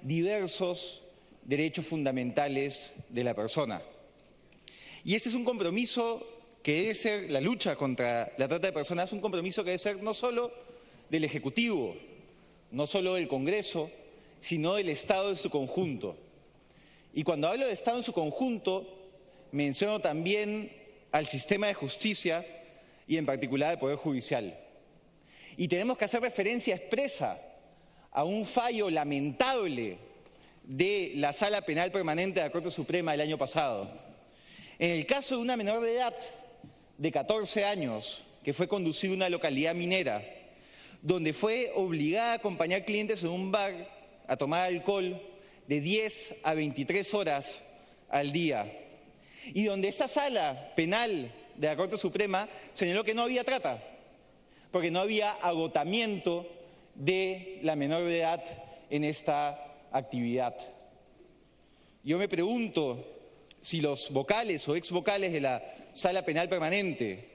diversos derechos fundamentales de la persona. Y este es un compromiso que debe ser, la lucha contra la trata de personas, un compromiso que debe ser no solo del Ejecutivo, no solo del Congreso, sino del Estado en su conjunto. Y cuando hablo del Estado en su conjunto, menciono también al sistema de justicia y en particular al Poder Judicial. Y tenemos que hacer referencia expresa a un fallo lamentable de la Sala Penal Permanente de la Corte Suprema del año pasado. En el caso de una menor de edad de 14 años que fue conducida a una localidad minera, donde fue obligada a acompañar clientes en un bar a tomar alcohol de 10 a 23 horas al día, y donde esta Sala Penal de la Corte Suprema señaló que no había trata, porque no había agotamiento de la menor de edad en esta actividad. Yo me pregunto si los vocales o exvocales de la Sala Penal Permanente,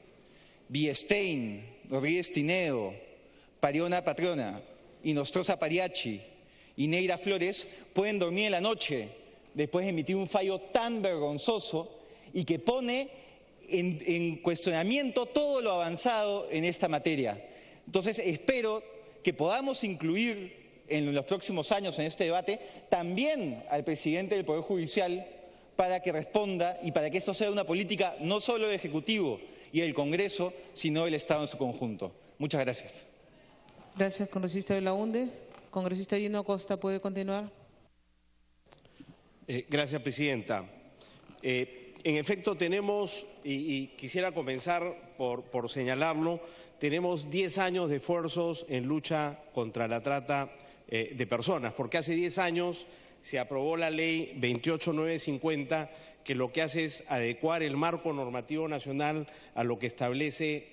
Biestein, Rodríguez Tineo, Pariona Patrona, Inostroza Pariachi y Neira Flores pueden dormir en la noche después de emitir un fallo tan vergonzoso y que pone en cuestionamiento todo lo avanzado en esta materia. Entonces espero que podamos incluir en los próximos años en este debate también al presidente del Poder Judicial para que responda y para que esto sea una política no solo del Ejecutivo y del Congreso, sino del Estado en su conjunto. Muchas gracias. Gracias, congresista Belaunde. Congresista Gino Acosta, ¿puede continuar? Gracias, presidenta. En efecto, tenemos, y quisiera comenzar por señalarlo, tenemos 10 años de esfuerzos en lucha contra la trata de personas, porque hace 10 años se aprobó la ley 28950, que lo que hace es adecuar el marco normativo nacional a lo que establece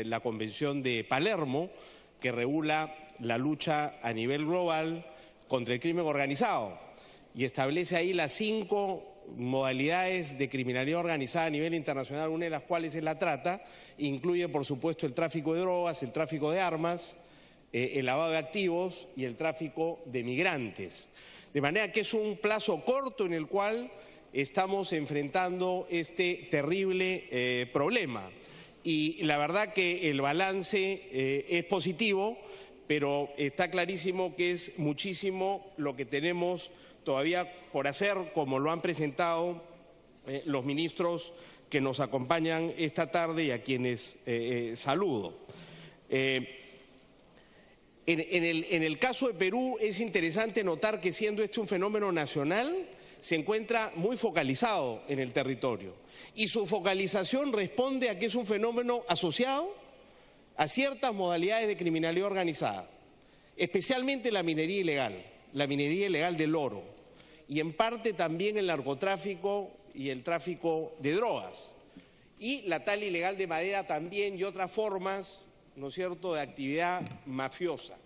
la Convención de Palermo, que regula la lucha a nivel global contra el crimen organizado y establece ahí las 5 modalidades de criminalidad organizada a nivel internacional, una de las cuales es la trata, incluye por supuesto el tráfico de drogas, el tráfico de armas, el lavado de activos y el tráfico de migrantes. De manera que es un plazo corto en el cual estamos enfrentando este terrible problema. Y la verdad que el balance es positivo, pero está clarísimo que es muchísimo lo que tenemos todavía por hacer, como lo han presentado los ministros que nos acompañan esta tarde y a quienes saludo. En el caso de Perú es interesante notar que, siendo este un fenómeno nacional, se encuentra muy focalizado en el territorio y su focalización responde a que es un fenómeno asociado a ciertas modalidades de criminalidad organizada, especialmente la minería ilegal del oro y en parte también el narcotráfico y el tráfico de drogas y la tala ilegal de madera también y otras formas, ¿no es cierto?, de actividad mafiosa.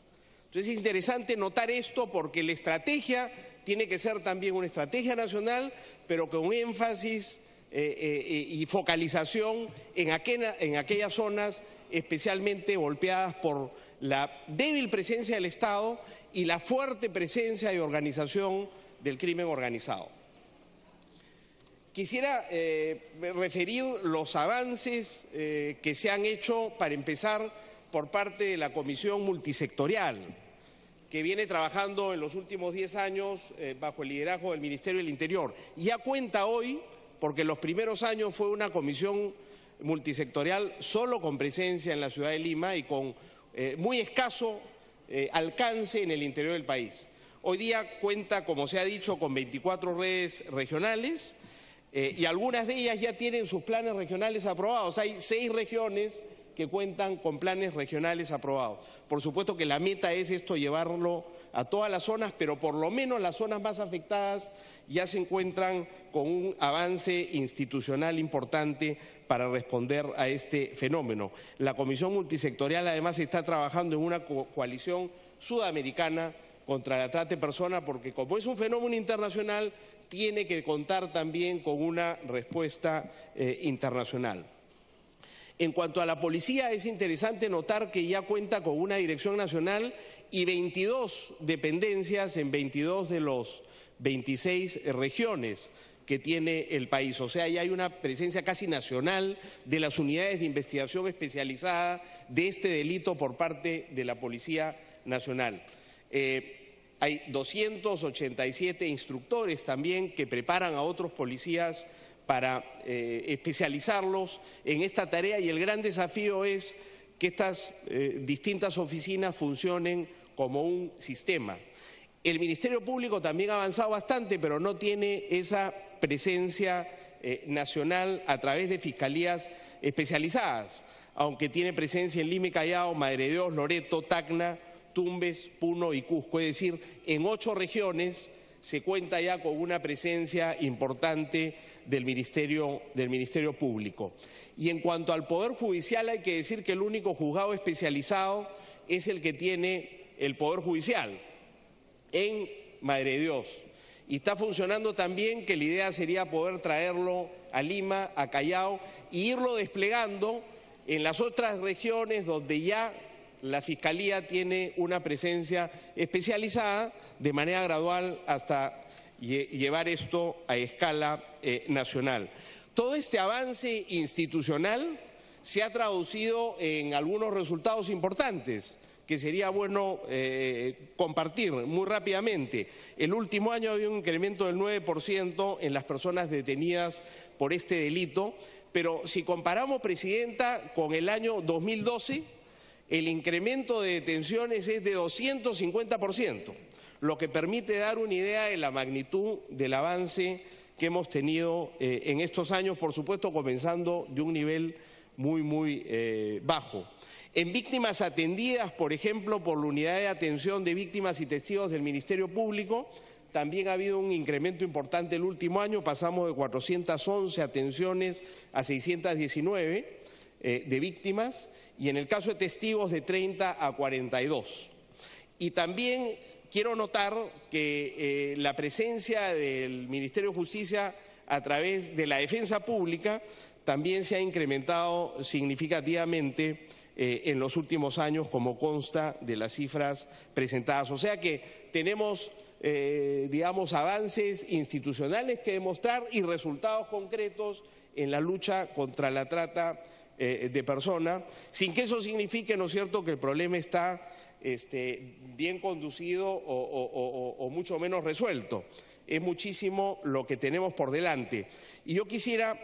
Entonces es interesante notar esto porque la estrategia tiene que ser también una estrategia nacional, pero con énfasis y focalización en aquellas zonas especialmente golpeadas por la débil presencia del Estado y la fuerte presencia y organización del crimen organizado. Quisiera referir los avances que se han hecho, para empezar, por parte de la Comisión Multisectorial, que viene trabajando en los últimos 10 años bajo el liderazgo del Ministerio del Interior. Ya cuenta hoy, porque en los primeros años fue una comisión multisectorial solo con presencia en la ciudad de Lima y con muy escaso alcance en el interior del país. Hoy día cuenta, como se ha dicho, con 24 redes regionales y algunas de ellas ya tienen sus planes regionales aprobados. Hay 6 regiones que cuentan con planes regionales aprobados. Por supuesto que la meta es esto, llevarlo a todas las zonas, pero por lo menos las zonas más afectadas ya se encuentran con un avance institucional importante para responder a este fenómeno. La Comisión Multisectorial además está trabajando en una coalición sudamericana contra la trata de personas, porque como es un fenómeno internacional, tiene que contar también con una respuesta internacional. En cuanto a la policía, es interesante notar que ya cuenta con una dirección nacional y 22 dependencias en 22 de los 26 regiones que tiene el país. O sea, ya hay una presencia casi nacional de las unidades de investigación especializada de este delito por parte de la Policía Nacional. Hay 287 instructores también que preparan a otros policías para especializarlos en esta tarea, y el gran desafío es que estas distintas oficinas funcionen como un sistema. El Ministerio Público también ha avanzado bastante, pero no tiene esa presencia nacional a través de fiscalías especializadas, aunque tiene presencia en Lima y Callao, Madre de Dios, Loreto, Tacna, Tumbes, Puno y Cusco. Es decir, en 8 regiones se cuenta ya con una presencia importante del Ministerio Público. Y en cuanto al Poder Judicial, hay que decir que el único juzgado especializado es el que tiene el Poder Judicial en Madre de Dios. Y está funcionando también, que la idea sería poder traerlo a Lima, a Callao, e irlo desplegando en las otras regiones donde ya la Fiscalía tiene una presencia especializada, de manera gradual hasta llevar esto a escala nacional. Todo este avance institucional se ha traducido en algunos resultados importantes que sería bueno compartir muy rápidamente. El último año había un incremento del 9% en las personas detenidas por este delito, pero si comparamos, Presidenta, con el año 2012, el incremento de detenciones es de 250%, lo que permite dar una idea de la magnitud del avance que hemos tenido en estos años, por supuesto comenzando de un nivel muy bajo. En víctimas atendidas, por ejemplo, por la Unidad de Atención de Víctimas y Testigos del Ministerio Público, también ha habido un incremento importante el último año. Pasamos de 411 atenciones a 619 de víctimas, y en el caso de testigos de 30 a 42. Y también quiero notar que la presencia del Ministerio de Justicia a través de la defensa pública también se ha incrementado significativamente en los últimos años, como consta de las cifras presentadas. O sea que tenemos, digamos, avances institucionales que demostrar y resultados concretos en la lucha contra la trata de personas, sin que eso signifique, ¿no es cierto?, que el problema está bien conducido o mucho menos resuelto. Es muchísimo lo que tenemos por delante. Y yo quisiera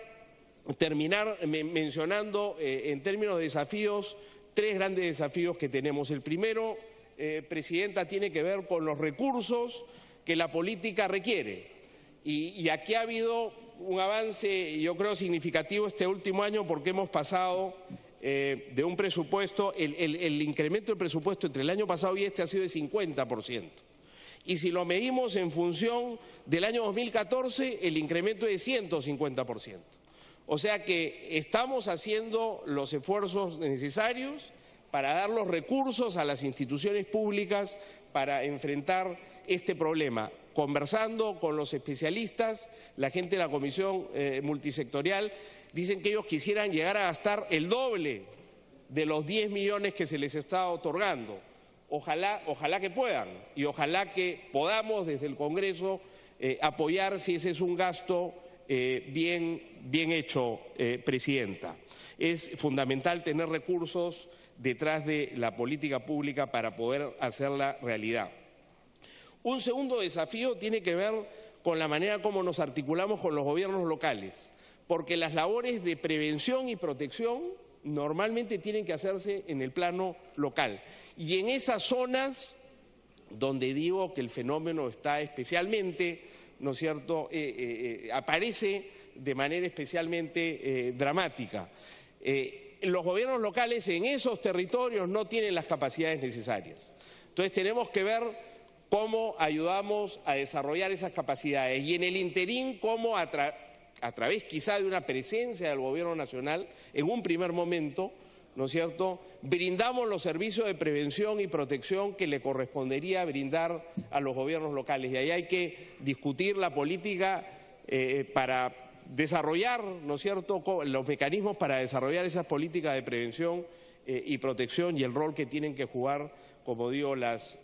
terminar mencionando en términos de desafíos, 3 grandes desafíos que tenemos. El primero, Presidenta, tiene que ver con los recursos que la política requiere. Y aquí ha habido un avance, yo creo, significativo este último año, porque hemos pasado de un presupuesto, el incremento del presupuesto entre el año pasado y este ha sido de 50%. Y si lo medimos en función del año 2014, el incremento es de 150%. O sea que estamos haciendo los esfuerzos necesarios para dar los recursos a las instituciones públicas para enfrentar este problema. Conversando con los especialistas, la gente de la Comisión Multisectorial, dicen que ellos quisieran llegar a gastar el doble de los 10 millones que se les está otorgando. Ojalá que puedan, y ojalá que podamos desde el Congreso apoyar si ese es un gasto bien hecho, Presidenta. Es fundamental tener recursos detrás de la política pública para poder hacerla realidad. Un segundo desafío tiene que ver con la manera como nos articulamos con los gobiernos locales, porque las labores de prevención y protección normalmente tienen que hacerse en el plano local. Y en esas zonas donde digo que el fenómeno está especialmente, ¿no es cierto?, aparece de manera especialmente dramática. Los gobiernos locales en esos territorios no tienen las capacidades necesarias. Entonces tenemos que ver cómo ayudamos a desarrollar esas capacidades, y en el interín cómo a través quizá de una presencia del Gobierno Nacional en un primer momento, ¿no es cierto?, brindamos los servicios de prevención y protección que le correspondería brindar a los gobiernos locales. Y ahí hay que discutir la política para desarrollar, ¿no es cierto?, los mecanismos para desarrollar esas políticas de prevención y protección y el rol que tienen que jugar, como digo, las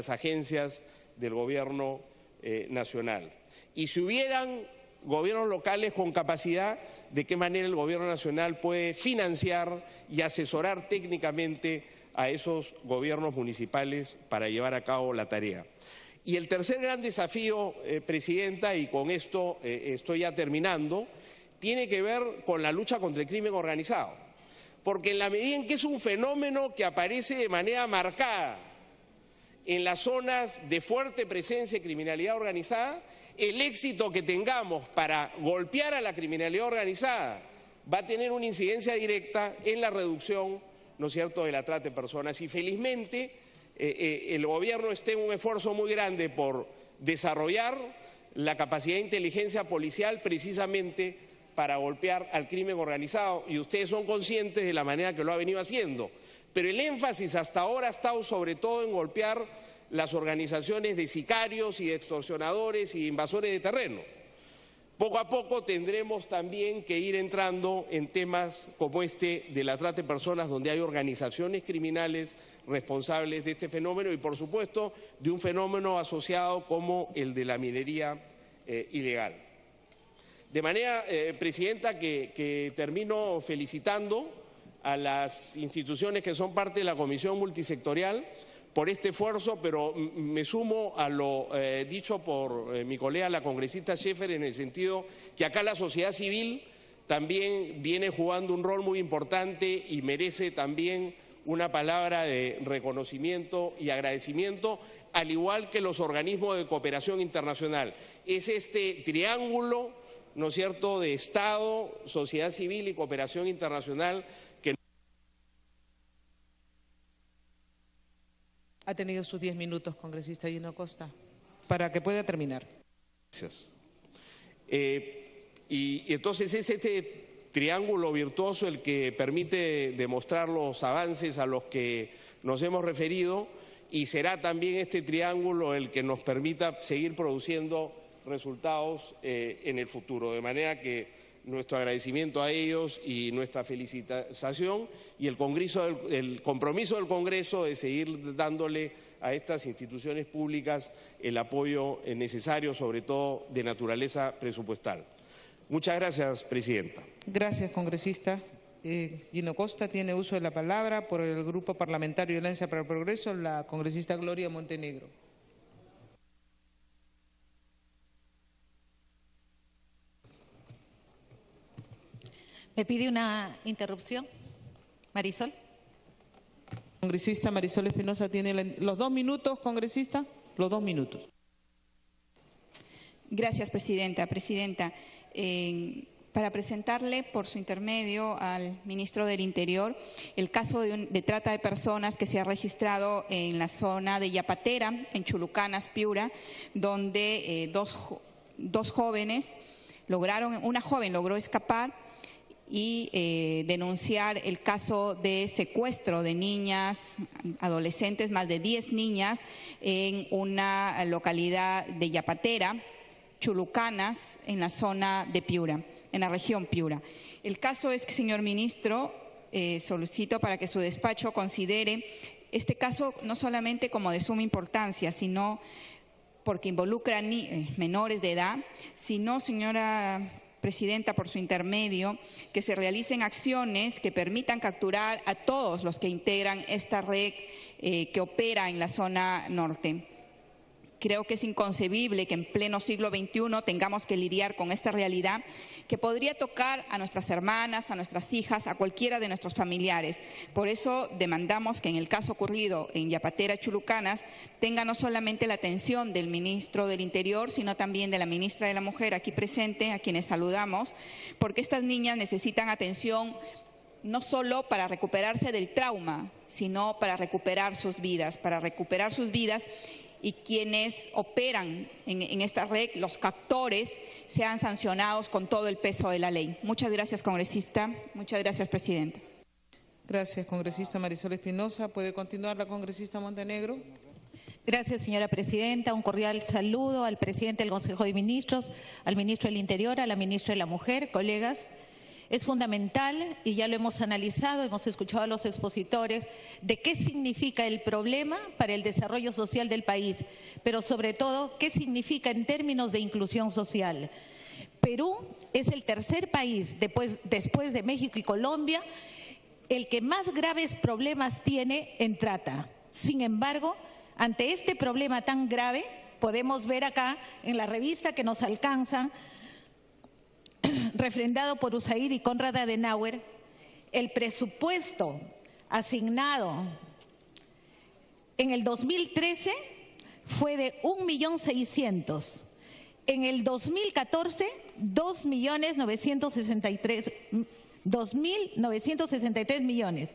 agencias del Gobierno nacional. Y si hubieran gobiernos locales con capacidad, ¿de qué manera el Gobierno nacional puede financiar y asesorar técnicamente a esos gobiernos municipales para llevar a cabo la tarea? Y el tercer gran desafío, Presidenta, y con esto estoy ya terminando, tiene que ver con la lucha contra el crimen organizado. Porque en la medida en que es un fenómeno que aparece de manera marcada en las zonas de fuerte presencia de criminalidad organizada, el éxito que tengamos para golpear a la criminalidad organizada va a tener una incidencia directa en la reducción, ¿no es cierto?, de la trata de personas. Y felizmente el Gobierno está en un esfuerzo muy grande por desarrollar la capacidad de inteligencia policial precisamente para golpear al crimen organizado, y ustedes son conscientes de la manera que lo ha venido haciendo. Pero el énfasis hasta ahora ha estado sobre todo en golpear las organizaciones de sicarios y de extorsionadores y de invasores de terreno. Poco a poco tendremos también que ir entrando en temas como este de la trata de personas, donde hay organizaciones criminales responsables de este fenómeno y, por supuesto, de un fenómeno asociado como el de la minería ilegal. De manera, Presidenta, que termino felicitando a las instituciones que son parte de la Comisión Multisectorial por este esfuerzo, pero me sumo a lo dicho por mi colega, la congresista Schaefer, en el sentido que acá la sociedad civil también viene jugando un rol muy importante y merece también una palabra de reconocimiento y agradecimiento, al igual que los organismos de cooperación internacional. Es este triángulo, ¿no es cierto?, de Estado, sociedad civil y cooperación internacional que... Ha tenido sus 10 minutos, congresista Gino Acosta, para que pueda terminar. Gracias. Y entonces es este triángulo virtuoso el que permite demostrar los avances a los que nos hemos referido, y será también este triángulo el que nos permita seguir produciendo resultados en el futuro. De manera que nuestro agradecimiento a ellos y nuestra felicitación y el compromiso del Congreso de seguir dándole a estas instituciones públicas el apoyo necesario, sobre todo de naturaleza presupuestal. Muchas gracias, Presidenta. Gracias, congresista. Gino Acosta tiene uso de la palabra por el Grupo Parlamentario de Alianza para el Progreso, la congresista Gloria Montenegro. ¿Me pide una interrupción, Marisol? Congresista Marisol Espinosa tiene los 2 minutos, congresista, los 2 minutos. Gracias, Presidenta. Para presentarle por su intermedio al ministro del Interior el caso de trata de personas que se ha registrado en la zona de Yapatera, en Chulucanas, Piura, donde dos jóvenes una joven logró escapar y denunciar el caso de secuestro de niñas, adolescentes, más de 10 niñas, en una localidad de Yapatera, Chulucanas, en la zona de Piura, en la región Piura. El caso es que, señor ministro, solicito para que su despacho considere este caso no solamente como de suma importancia, sino porque involucra menores de edad, sino, señora Presidenta, por su intermedio, que se realicen acciones que permitan capturar a todos los que integran esta red que opera en la zona norte. Creo que es inconcebible que en pleno siglo XXI tengamos que lidiar con esta realidad que podría tocar a nuestras hermanas, a nuestras hijas, a cualquiera de nuestros familiares. Por eso demandamos que en el caso ocurrido en Yapatera, Chulucanas, tenga no solamente la atención del ministro del Interior, sino también de la ministra de la Mujer aquí presente, a quienes saludamos, porque estas niñas necesitan atención no solo para recuperarse del trauma, sino para recuperar sus vidas, y quienes operan en esta red, los captores, sean sancionados con todo el peso de la ley. Muchas gracias, congresista. Muchas gracias, Presidenta. Gracias, congresista Marisol Espinosa. ¿Puede continuar la congresista Montenegro? Gracias, señora presidenta. Un cordial saludo al presidente del Consejo de Ministros, al ministro del Interior, a la ministra de la Mujer, colegas. Es fundamental, y ya lo hemos analizado, hemos escuchado a los expositores, de qué significa el problema para el desarrollo social del país, pero sobre todo, qué significa en términos de inclusión social. Perú es el tercer país, después de México y Colombia, el que más graves problemas tiene en trata. Sin embargo, ante este problema tan grave, podemos ver acá en la revista que nos alcanza, refrendado por USAID y Konrad Adenauer, el presupuesto asignado en el 2013 fue de 1.600.000. En el 2014, 2.963 millones.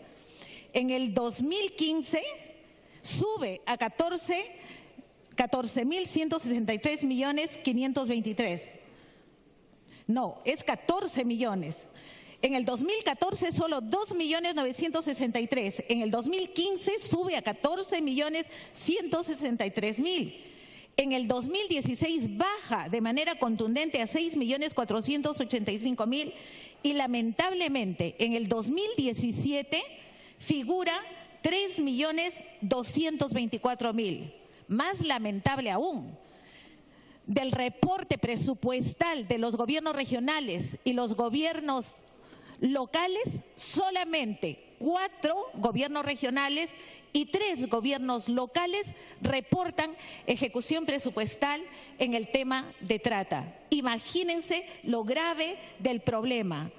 En el 2015 sube a 14.163.523. No, es 14 millones. En el 2014 solo 2.963.000. En el 2015 sube a 14.163.000. En el 2016 baja de manera contundente a 6.485.000 y lamentablemente en el 2017 figura 3.224.000. Más lamentable aún, del reporte presupuestal de los gobiernos regionales y los gobiernos locales, solamente 4 gobiernos regionales y 3 gobiernos locales reportan ejecución presupuestal en el tema de trata. Imagínense lo grave del problema.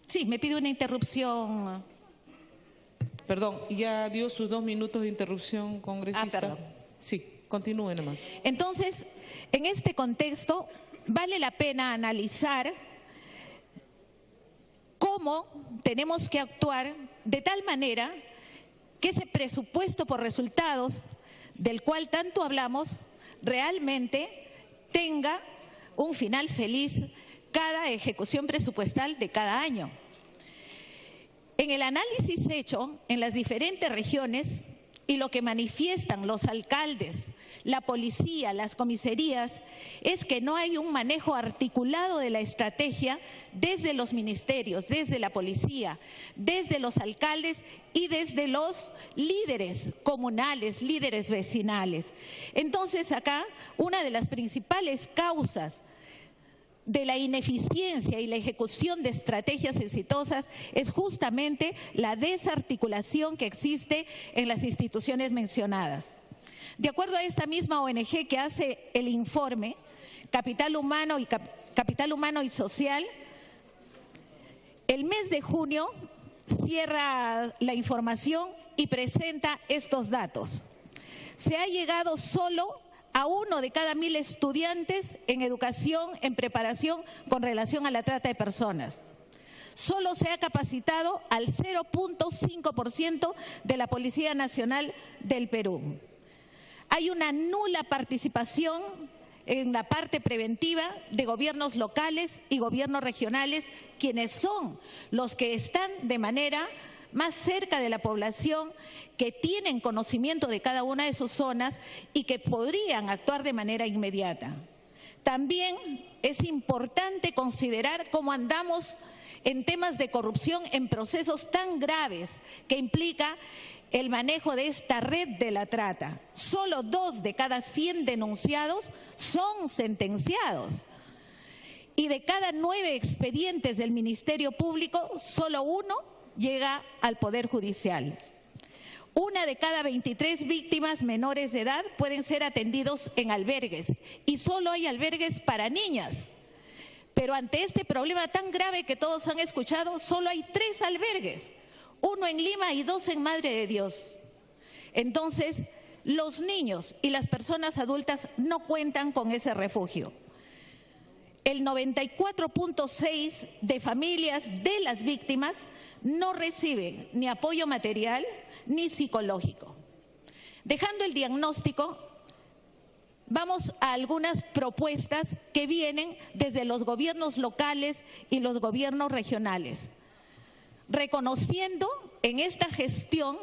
Sí, me pide una interrupción. Perdón, ya dio sus 2 minutos de interrupción, congresista. Perdón. Sí, continúe nomás. Entonces, en este contexto, vale la pena analizar cómo tenemos que actuar de tal manera que ese presupuesto por resultados, del cual tanto hablamos, realmente tenga un final feliz cada ejecución presupuestal de cada año. En el análisis hecho en las diferentes regiones y lo que manifiestan los alcaldes, la policía, las comisarías, es que no hay un manejo articulado de la estrategia desde los ministerios, desde la policía, desde los alcaldes y desde los líderes comunales, líderes vecinales. Entonces acá una de las principales causas de la ineficiencia y la ejecución de estrategias exitosas es justamente la desarticulación que existe en las instituciones mencionadas. De acuerdo a esta misma ONG que hace el informe Capital Humano y Social, el mes de junio cierra la información y presenta estos datos. Se ha llegado solo a 1 de cada 1.000 estudiantes en educación, en preparación con relación a la trata de personas. Solo se ha capacitado al 0.5% de la Policía Nacional del Perú. Hay una nula participación en la parte preventiva de gobiernos locales y gobiernos regionales, quienes son los que están de manera más cerca de la población, que tienen conocimiento de cada una de sus zonas y que podrían actuar de manera inmediata. También es importante considerar cómo andamos en temas de corrupción en procesos tan graves que implica el manejo de esta red de la trata. Solo 2 de cada 100 denunciados son sentenciados. Y de cada 9 expedientes del Ministerio Público, solo 1 llega al Poder Judicial. 1 de cada 23 víctimas menores de edad pueden ser atendidos en albergues y solo hay albergues para niñas. Pero ante este problema tan grave que todos han escuchado, solo hay 3 albergues, 1 en Lima y 2 en Madre de Dios. Entonces, los niños y las personas adultas no cuentan con ese refugio. El 94.6% de familias de las víctimas no reciben ni apoyo material ni psicológico. Dejando el diagnóstico, vamos a algunas propuestas que vienen desde los gobiernos locales y los gobiernos regionales, reconociendo en esta gestión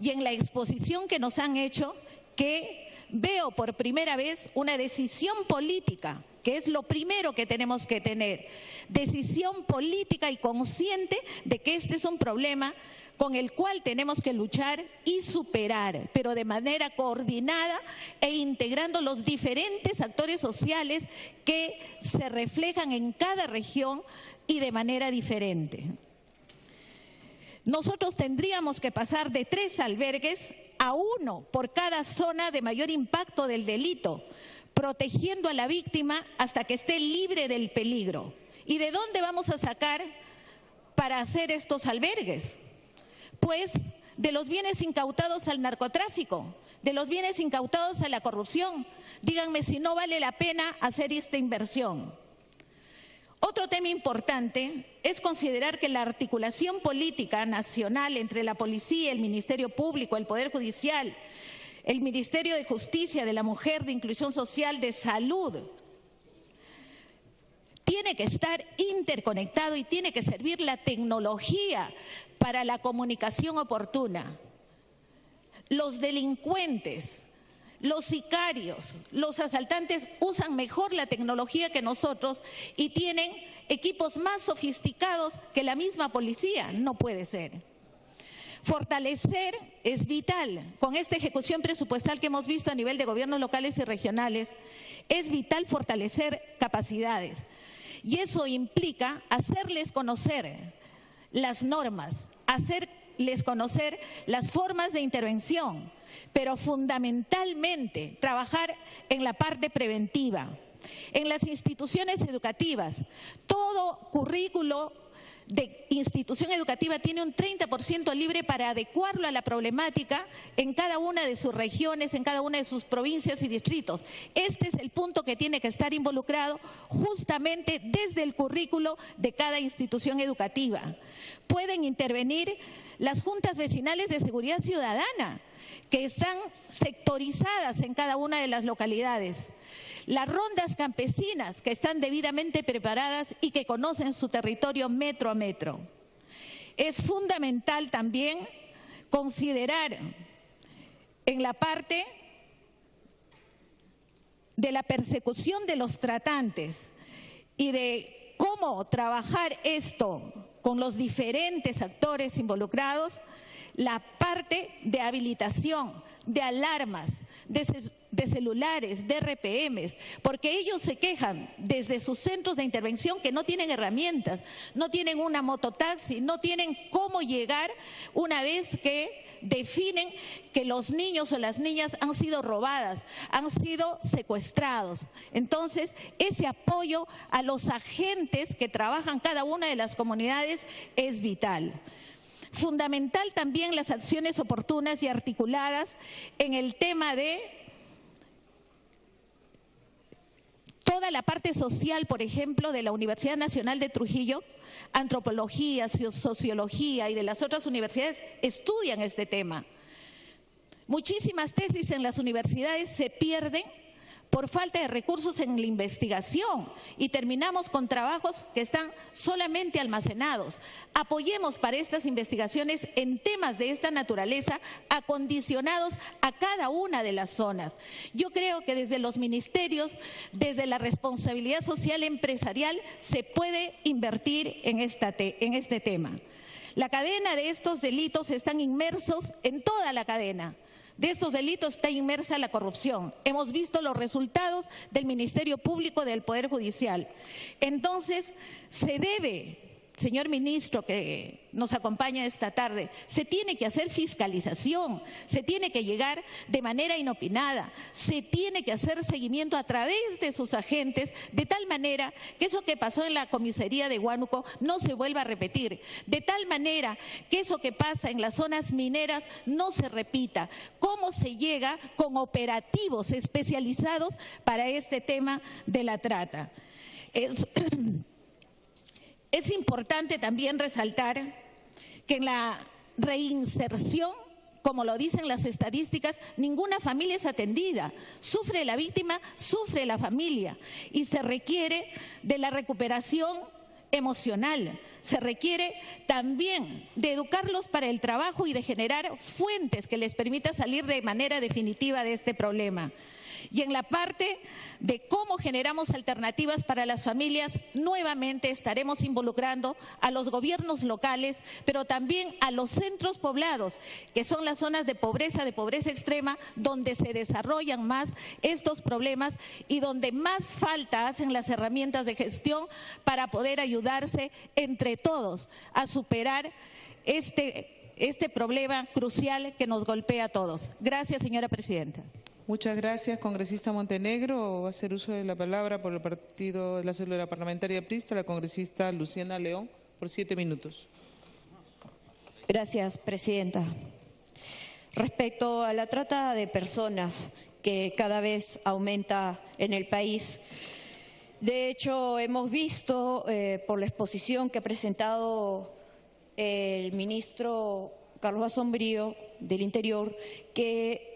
y en la exposición que nos han hecho que veo por primera vez una decisión política, que es lo primero que tenemos que tener, decisión política y consciente de que este es un problema con el cual tenemos que luchar y superar, pero de manera coordinada e integrando los diferentes actores sociales que se reflejan en cada región y de manera diferente. Nosotros tendríamos que pasar de 3 albergues a 1 por cada zona de mayor impacto del delito, protegiendo a la víctima hasta que esté libre del peligro. ¿Y de dónde vamos a sacar para hacer estos albergues? Pues de los bienes incautados al narcotráfico, de los bienes incautados a la corrupción. Díganme si no vale la pena hacer esta inversión. Otro tema importante es considerar que la articulación política nacional entre la policía, el Ministerio Público, el Poder Judicial, el Ministerio de Justicia, de la Mujer, de Inclusión Social, de Salud, tiene que estar interconectado y tiene que servir la tecnología para la comunicación oportuna. Los delincuentes, los sicarios, los asaltantes usan mejor la tecnología que nosotros y tienen equipos más sofisticados que la misma policía. No puede ser. Fortalecer es vital. Con esta ejecución presupuestal que hemos visto a nivel de gobiernos locales y regionales, es vital fortalecer capacidades. Y eso implica hacerles conocer las normas, hacerles conocer las formas de intervención, pero fundamentalmente trabajar en la parte preventiva. En las instituciones educativas, todo currículo de institución educativa tiene un 30% libre para adecuarlo a la problemática en cada una de sus regiones, en cada una de sus provincias y distritos. Este es el punto que tiene que estar involucrado justamente desde el currículo de cada institución educativa. Pueden intervenir las juntas vecinales de seguridad ciudadana, que están sectorizadas en cada una de las localidades. Las rondas campesinas, que están debidamente preparadas y que conocen su territorio metro a metro. Es fundamental también considerar en la parte de la persecución de los tratantes y de cómo trabajar esto con los diferentes actores involucrados, la parte de habilitación, de alarmas, de celulares, de RPMs, porque ellos se quejan desde sus centros de intervención que no tienen herramientas, no tienen una mototaxi, no tienen cómo llegar una vez que definen que los niños o las niñas han sido robadas, han sido secuestrados. Entonces, ese apoyo a los agentes que trabajan cada una de las comunidades es vital. Fundamental también las acciones oportunas y articuladas en el tema de toda la parte social, por ejemplo, de la Universidad Nacional de Trujillo, antropología, sociología y de las otras universidades estudian este tema. Muchísimas tesis en las universidades se pierden por falta de recursos en la investigación y terminamos con trabajos que están solamente almacenados. Apoyemos para estas investigaciones en temas de esta naturaleza acondicionados a cada una de las zonas. Yo creo que desde los ministerios, desde la responsabilidad social empresarial, se puede invertir en este tema. La cadena de estos delitos están inmersos en toda la cadena. De estos delitos está inmersa la corrupción. Hemos visto los resultados del Ministerio Público, del Poder Judicial. Entonces, se debe, señor ministro que nos acompaña esta tarde, se tiene que hacer fiscalización, se tiene que llegar de manera inopinada, se tiene que hacer seguimiento a través de sus agentes, de tal manera que eso que pasó en la comisaría de Huánuco no se vuelva a repetir, de tal manera que eso que pasa en las zonas mineras no se repita. ¿Cómo se llega con operativos especializados para este tema de la trata? Es importante también resaltar que en la reinserción, como lo dicen las estadísticas, ninguna familia es atendida. Sufre la víctima, sufre la familia y se requiere de la recuperación emocional. Se requiere también de educarlos para el trabajo y de generar fuentes que les permita salir de manera definitiva de este problema. Y en la parte de cómo generamos alternativas para las familias, nuevamente estaremos involucrando a los gobiernos locales, pero también a los centros poblados, que son las zonas de pobreza extrema, donde se desarrollan más estos problemas y donde más falta hacen las herramientas de gestión para poder ayudarse entre todos a superar este problema crucial que nos golpea a todos. Gracias, señora presidenta. Muchas gracias, congresista Montenegro. Va a hacer uso de la palabra por el partido de la célula parlamentaria aprista, la congresista Luciana León, por 7 minutos. Gracias, presidenta. Respecto a la trata de personas que cada vez aumenta en el país, de hecho hemos visto por la exposición que ha presentado el ministro Carlos Basombrío del Interior que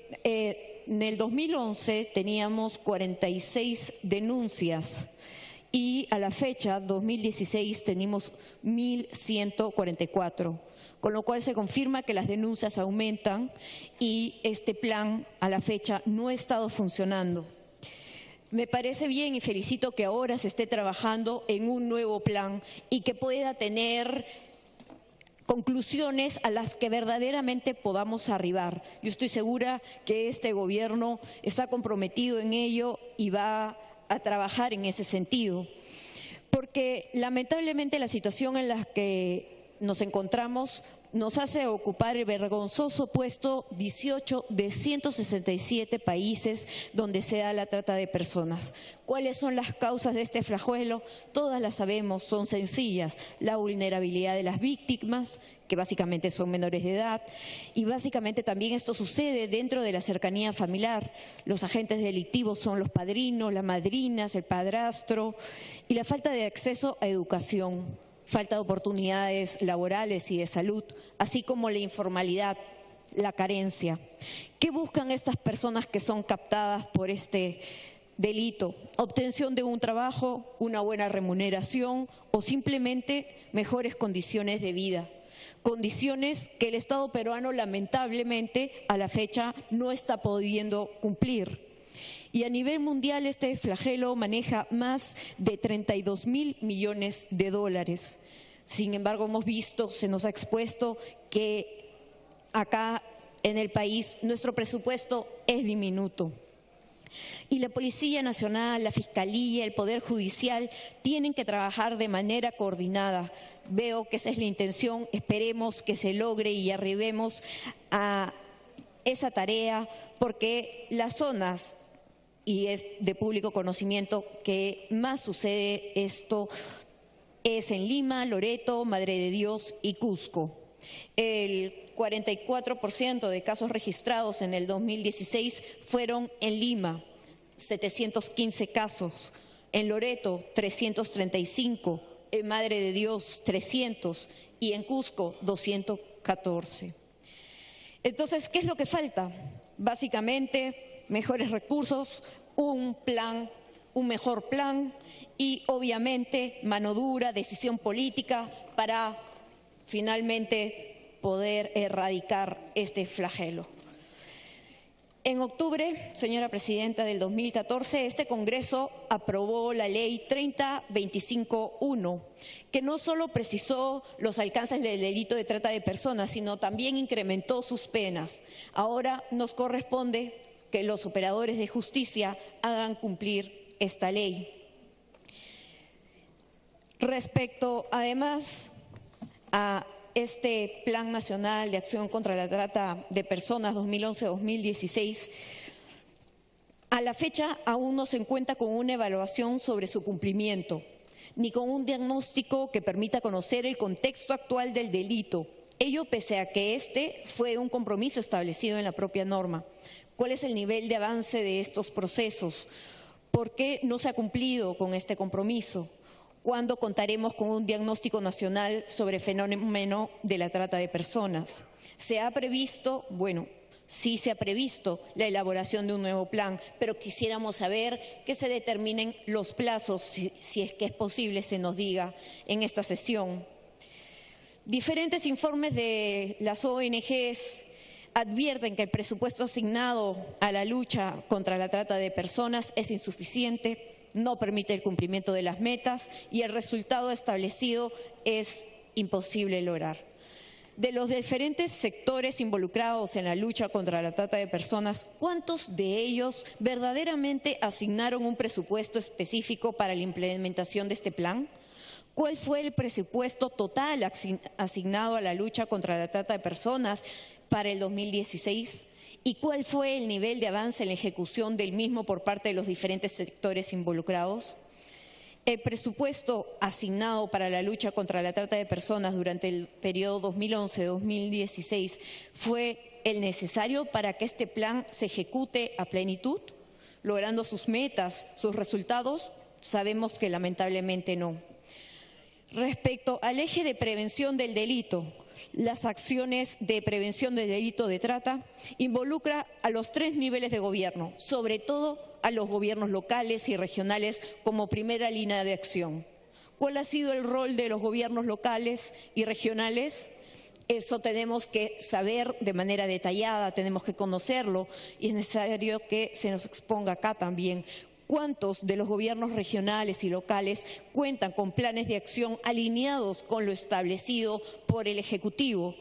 en el 2011 teníamos 46 denuncias y a la fecha, 2016, tenemos 1.144, con lo cual se confirma que las denuncias aumentan y este plan a la fecha no ha estado funcionando. Me parece bien y felicito que ahora se esté trabajando en un nuevo plan y que pueda tener conclusiones a las que verdaderamente podamos arribar. Yo estoy segura que este gobierno está comprometido en ello y va a trabajar en ese sentido, porque lamentablemente la situación en la que nos encontramos nos hace ocupar el vergonzoso puesto 18 de 167 países donde se da la trata de personas. ¿Cuáles son las causas de este flagelo? Todas las sabemos, son sencillas. La vulnerabilidad de las víctimas, que básicamente son menores de edad, y básicamente también esto sucede dentro de la cercanía familiar. Los agentes delictivos son los padrinos, las madrinas, el padrastro, y la falta de acceso a educación, falta de oportunidades laborales y de salud, así como la informalidad, la carencia. ¿Qué buscan estas personas que son captadas por este delito? Obtención de un trabajo, una buena remuneración o simplemente mejores condiciones de vida. Condiciones que el Estado peruano lamentablemente a la fecha no está pudiendo cumplir. Y a nivel mundial este flagelo maneja más de 32.000 millones de dólares. Sin embargo, hemos visto, se nos ha expuesto que acá en el país nuestro presupuesto es diminuto. Y la Policía Nacional, la Fiscalía, el Poder Judicial tienen que trabajar de manera coordinada. Veo que esa es la intención, esperemos que se logre y arribemos a esa tarea, porque las zonas, y es de público conocimiento, que más sucede esto es en Lima, Loreto, Madre de Dios y Cusco. El 44% de casos registrados en el 2016 fueron en Lima, 715 casos, en Loreto 335, en Madre de Dios 300 y en Cusco 214. Entonces, ¿qué es lo que falta? Básicamente, mejores recursos, un plan, un mejor plan y obviamente mano dura, decisión política para finalmente poder erradicar este flagelo. En octubre, señora presidenta, del 2014, este Congreso aprobó la ley 3025-1, que no solo precisó los alcances del delito de trata de personas, sino también incrementó sus penas. Ahora nos corresponde que los operadores de justicia hagan cumplir esta ley. Respecto, además, a este Plan Nacional de Acción contra la Trata de Personas 2011-2016, a la fecha aún no se cuenta con una evaluación sobre su cumplimiento, ni con un diagnóstico que permita conocer el contexto actual del delito. Ello pese a que este fue un compromiso establecido en la propia norma. ¿Cuál es el nivel de avance de estos procesos? ¿Por qué no se ha cumplido con este compromiso? ¿Cuándo contaremos con un diagnóstico nacional sobre el fenómeno de la trata de personas? ¿Se ha previsto? Bueno, Sí se ha previsto la elaboración de un nuevo plan, pero quisiéramos saber que se determinen los plazos, si es que es posible, se nos diga en esta sesión. Diferentes informes de las ONGs advierten que el presupuesto asignado a la lucha contra la trata de personas es insuficiente, no permite el cumplimiento de las metas y el resultado establecido es imposible lograr. De los diferentes sectores involucrados en la lucha contra la trata de personas, ¿cuántos de ellos verdaderamente asignaron un presupuesto específico para la implementación de este plan? ¿Cuál fue el presupuesto total asignado a la lucha contra la trata de personas para el 2016? ¿Y cuál fue el nivel de avance en la ejecución del mismo por parte de los diferentes sectores involucrados? El presupuesto asignado para la lucha contra la trata de personas durante el periodo 2011-2016 fue el necesario para que este plan se ejecute a plenitud, logrando sus metas, sus resultados. Sabemos que lamentablemente no. Respecto al eje de prevención del delito, las acciones de prevención del delito de trata involucra a los 3 niveles de gobierno, sobre todo a los gobiernos locales y regionales como primera línea de acción. ¿Cuál ha sido el rol de los gobiernos locales y regionales? Eso tenemos que saber de manera detallada, tenemos que conocerlo y es necesario que se nos exponga acá también. ¿Cuántos de los gobiernos regionales y locales cuentan con planes de acción alineados con lo establecido por el Ejecutivo?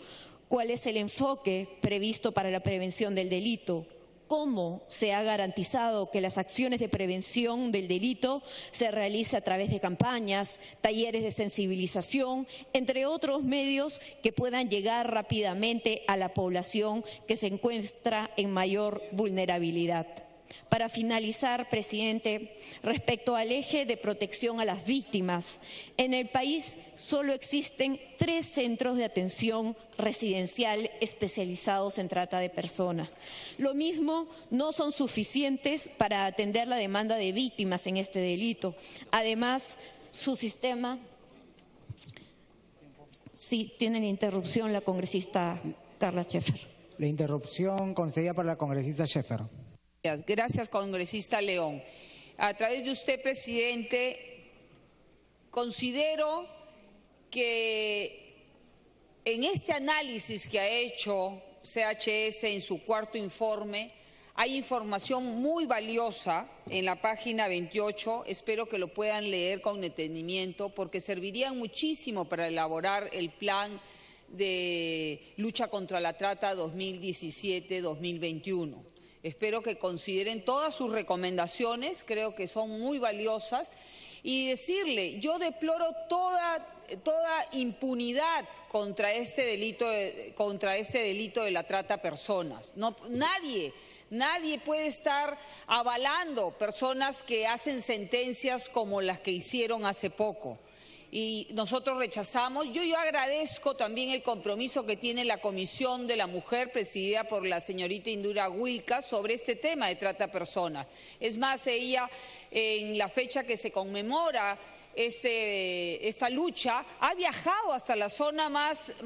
¿Cuál es el enfoque previsto para la prevención del delito? ¿Cómo se ha garantizado que las acciones de prevención del delito se realicen a través de campañas, talleres de sensibilización, entre otros medios que puedan llegar rápidamente a la población que se encuentra en mayor vulnerabilidad? Para finalizar, presidente, respecto al eje de protección a las víctimas, en el país solo existen 3 centros de atención residencial especializados en trata de personas. Lo mismo no son suficientes para atender la demanda de víctimas en este delito. Además, su sistema… Sí, tiene la interrupción la congresista Carla Scheffer. La interrupción concedida por la congresista Scheffer. Gracias, congresista León. A través de usted, presidente, considero que en este análisis que ha hecho CHS en su 4º informe, hay información muy valiosa en la página 28, espero que lo puedan leer con detenimiento, porque serviría muchísimo para elaborar el plan de lucha contra la trata 2017-2021. Espero que consideren todas sus recomendaciones, creo que son muy valiosas. Y decirle, yo deploro toda impunidad contra este delito de la trata a personas. Nadie puede estar avalando personas que hacen sentencias como las que hicieron hace poco. Y nosotros rechazamos. Yo agradezco también el compromiso que tiene la Comisión de la Mujer, presidida por la señorita Indira Wilca, sobre este tema de trata a personas. Es más, ella, en la fecha que se conmemora esta lucha, ha viajado hasta la zona más…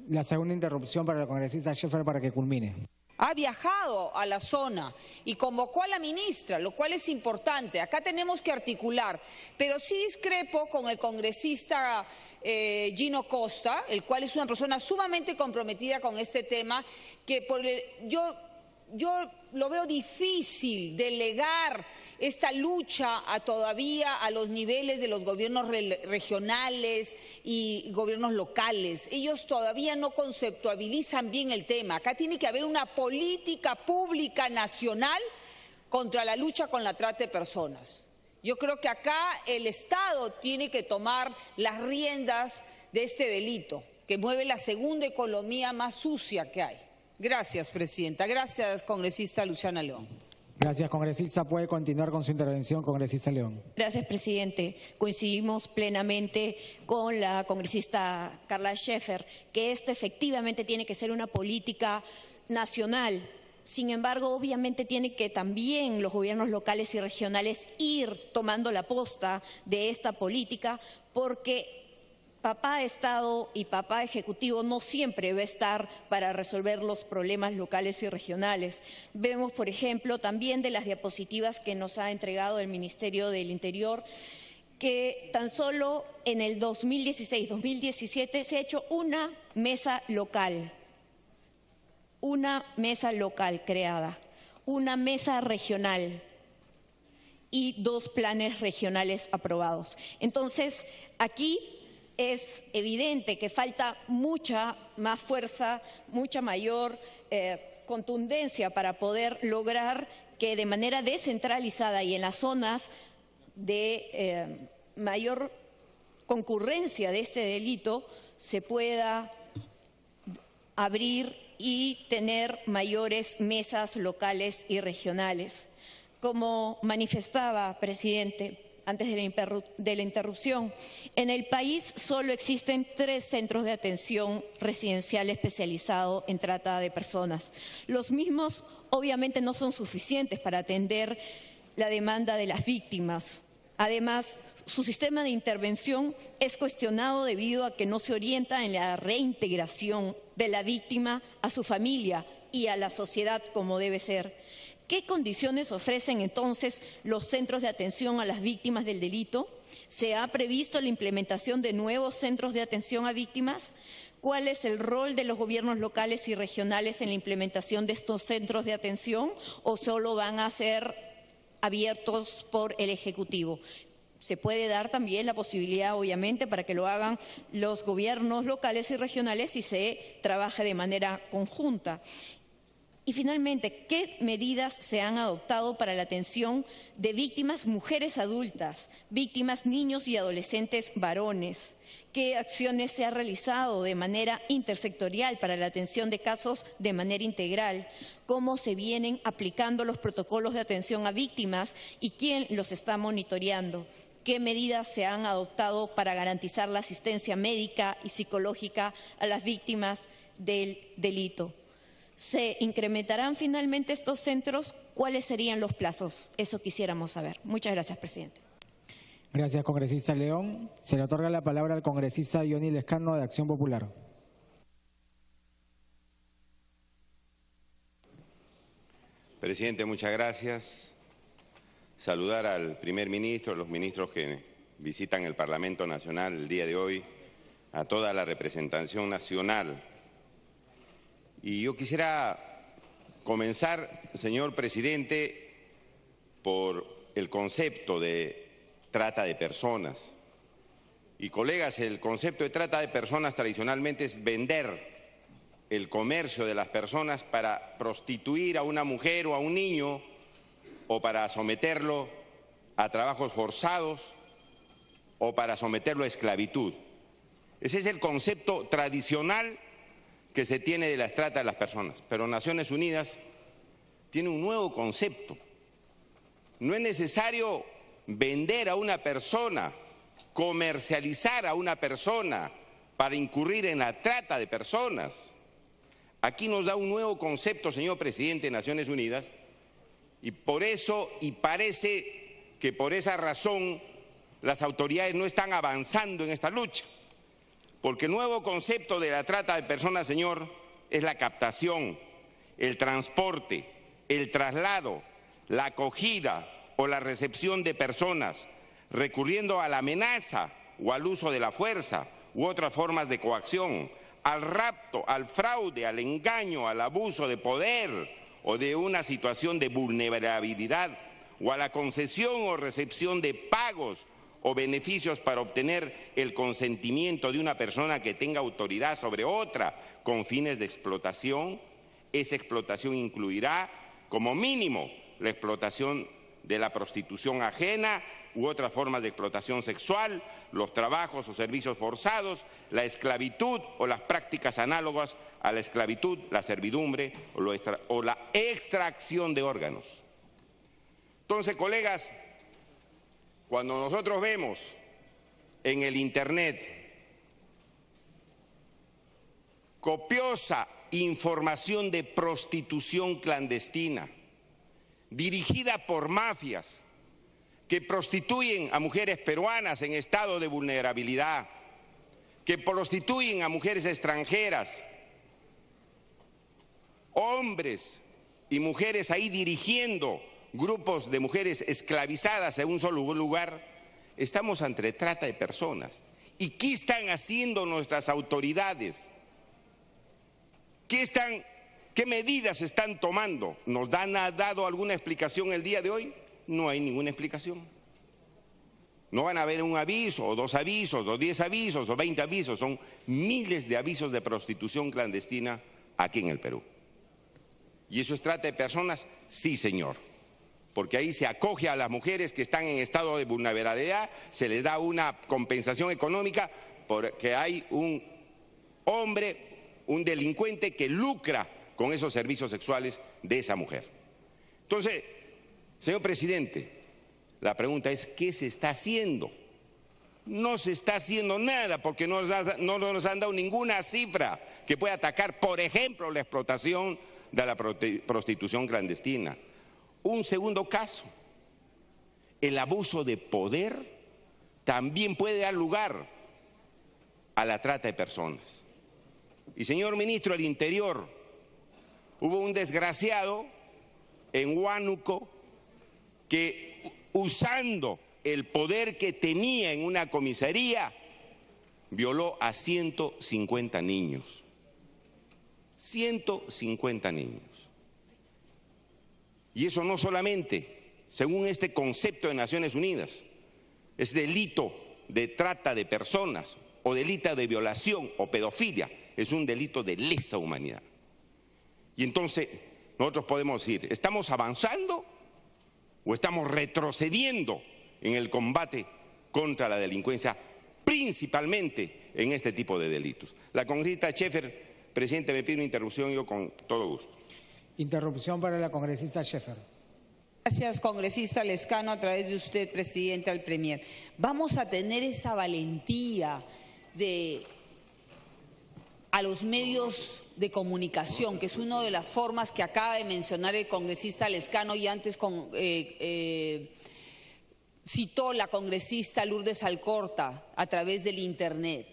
La segunda interrupción para la congresista Scheffer para que culmine. Ha viajado a la zona y convocó a la ministra, lo cual es importante. Acá tenemos que articular, pero sí discrepo con el congresista Gino Costa, el cual es una persona sumamente comprometida con este tema, que yo lo veo difícil delegar esta lucha todavía a los niveles de los gobiernos regionales y gobiernos locales. Ellos todavía no conceptualizan bien el tema. Acá tiene que haber una política pública nacional contra la lucha con la trata de personas. Yo creo que acá el Estado tiene que tomar las riendas de este delito, que mueve la segunda economía más sucia que hay. Gracias, presidenta. Gracias, congresista Luciana León. Gracias, congresista. Puede continuar con su intervención, congresista León. Gracias, presidente. Coincidimos plenamente con la congresista Carla Scheffer, que esto efectivamente tiene que ser una política nacional. Sin embargo, obviamente tiene que también los gobiernos locales y regionales ir tomando la posta de esta política, porque papá Estado y papá Ejecutivo no siempre va a estar para resolver los problemas locales y regionales. Vemos, por ejemplo, también de las diapositivas que nos ha entregado el Ministerio del Interior, que tan solo en el 2016-2017 se ha hecho una mesa local creada, una mesa regional y 2 planes regionales aprobados. Entonces, aquí es evidente que falta mucha más fuerza, mucha mayor contundencia para poder lograr que de manera descentralizada y en las zonas de mayor concurrencia de este delito se pueda abrir y tener mayores mesas locales y regionales. Como manifestaba, presidente, antes de la interrupción, en el país solo existen 3 centros de atención residencial especializado en trata de personas. Los mismos obviamente no son suficientes para atender la demanda de las víctimas. Además, su sistema de intervención es cuestionado debido a que no se orienta en la reintegración de la víctima a su familia y a la sociedad como debe ser. ¿Qué condiciones ofrecen entonces los centros de atención a las víctimas del delito? ¿Se ha previsto la implementación de nuevos centros de atención a víctimas? ¿Cuál es el rol de los gobiernos locales y regionales en la implementación de estos centros de atención o solo van a ser abiertos por el Ejecutivo? Se puede dar también la posibilidad, obviamente, para que lo hagan los gobiernos locales y regionales y se trabaje de manera conjunta. Y finalmente, ¿qué medidas se han adoptado para la atención de víctimas mujeres adultas, víctimas niños y adolescentes varones? ¿Qué acciones se han realizado de manera intersectorial para la atención de casos de manera integral? ¿Cómo se vienen aplicando los protocolos de atención a víctimas y quién los está monitoreando? ¿Qué medidas se han adoptado para garantizar la asistencia médica y psicológica a las víctimas del delito? ¿Se incrementarán finalmente estos centros? ¿Cuáles serían los plazos? Eso quisiéramos saber. Muchas gracias, presidente. Gracias, congresista León. Se le otorga la palabra al congresista Johnny Lescano, de Acción Popular. Presidente, muchas gracias. Saludar al primer ministro, a los ministros que visitan el Parlamento Nacional el día de hoy, a toda la representación nacional. Y yo quisiera comenzar, señor presidente, por el concepto de trata de personas. Y colegas, el concepto de trata de personas tradicionalmente es vender el comercio de las personas para prostituir a una mujer o a un niño o para someterlo a trabajos forzados o para someterlo a esclavitud. Ese es el concepto tradicional que se tiene de la trata de las personas. Pero Naciones Unidas tiene un nuevo concepto. No es necesario vender a una persona, comercializar a una persona para incurrir en la trata de personas. Aquí nos da un nuevo concepto, señor presidente de Naciones Unidas, y por eso, y parece que por esa razón, las autoridades no están avanzando en esta lucha. Porque el nuevo concepto de la trata de personas, señor, es la captación, el transporte, el traslado, la acogida o la recepción de personas, recurriendo a la amenaza o al uso de la fuerza u otras formas de coacción, al rapto, al fraude, al engaño, al abuso de poder o de una situación de vulnerabilidad o a la concesión o recepción de pagos o beneficios para obtener el consentimiento de una persona que tenga autoridad sobre otra con fines de explotación. Esa explotación incluirá, como mínimo, la explotación de la prostitución ajena u otras formas de explotación sexual, los trabajos o servicios forzados, la esclavitud o las prácticas análogas a la esclavitud, la servidumbre o la extracción de órganos. Entonces, colegas, cuando nosotros vemos en el Internet copiosa información de prostitución clandestina dirigida por mafias que prostituyen a mujeres peruanas en estado de vulnerabilidad, que prostituyen a mujeres extranjeras, hombres y mujeres ahí dirigiendo grupos de mujeres esclavizadas en un solo lugar. Estamos ante trata de personas. ¿Y qué están haciendo nuestras autoridades? ¿Qué medidas están tomando? ¿Nos han dado alguna explicación el día de hoy? No hay ninguna explicación. No van a haber un aviso, o 2 avisos, o 10 avisos, o 20 avisos. Son miles de avisos de prostitución clandestina aquí en el Perú. ¿Y eso es trata de personas? Sí, señor. Porque ahí se acoge a las mujeres que están en estado de vulnerabilidad, se les da una compensación económica porque hay un hombre, un delincuente que lucra con esos servicios sexuales de esa mujer. Entonces, señor presidente, la pregunta es, ¿qué se está haciendo? No se está haciendo nada porque no nos han dado ninguna cifra que pueda atacar, por ejemplo, la explotación de la prostitución clandestina. Un segundo caso, el abuso de poder también puede dar lugar a la trata de personas. Y señor ministro del Interior, hubo un desgraciado en Huánuco que, usando el poder que tenía en una comisaría, violó a 150 niños. 150 niños. Y eso no solamente, según este concepto de Naciones Unidas, es delito de trata de personas o delito de violación o pedofilia, es un delito de lesa humanidad. Y entonces nosotros podemos decir, ¿estamos avanzando o estamos retrocediendo en el combate contra la delincuencia, principalmente en este tipo de delitos? La congresista Scheffer, presidente, me pide una interrupción, yo con todo gusto. Interrupción para la congresista Scheffer. Gracias, congresista Lescano, a través de usted, presidente, al Premier. Vamos a tener esa valentía de a los medios de comunicación, que es una de las formas que acaba de mencionar el congresista Lescano y antes citó la congresista Lourdes Alcorta a través del Internet.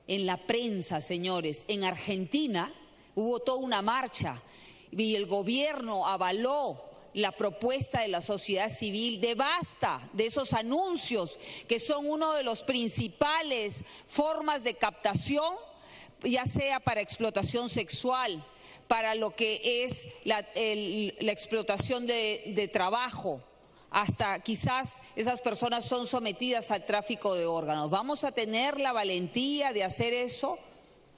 En la prensa, señores, en Argentina hubo toda una marcha y el gobierno avaló la propuesta de la sociedad civil de basta de esos anuncios que son uno de los principales formas de captación, ya sea para explotación sexual, para lo que es la explotación de trabajo, hasta quizás esas personas son sometidas al tráfico de órganos. ¿Vamos a tener la valentía de hacer eso?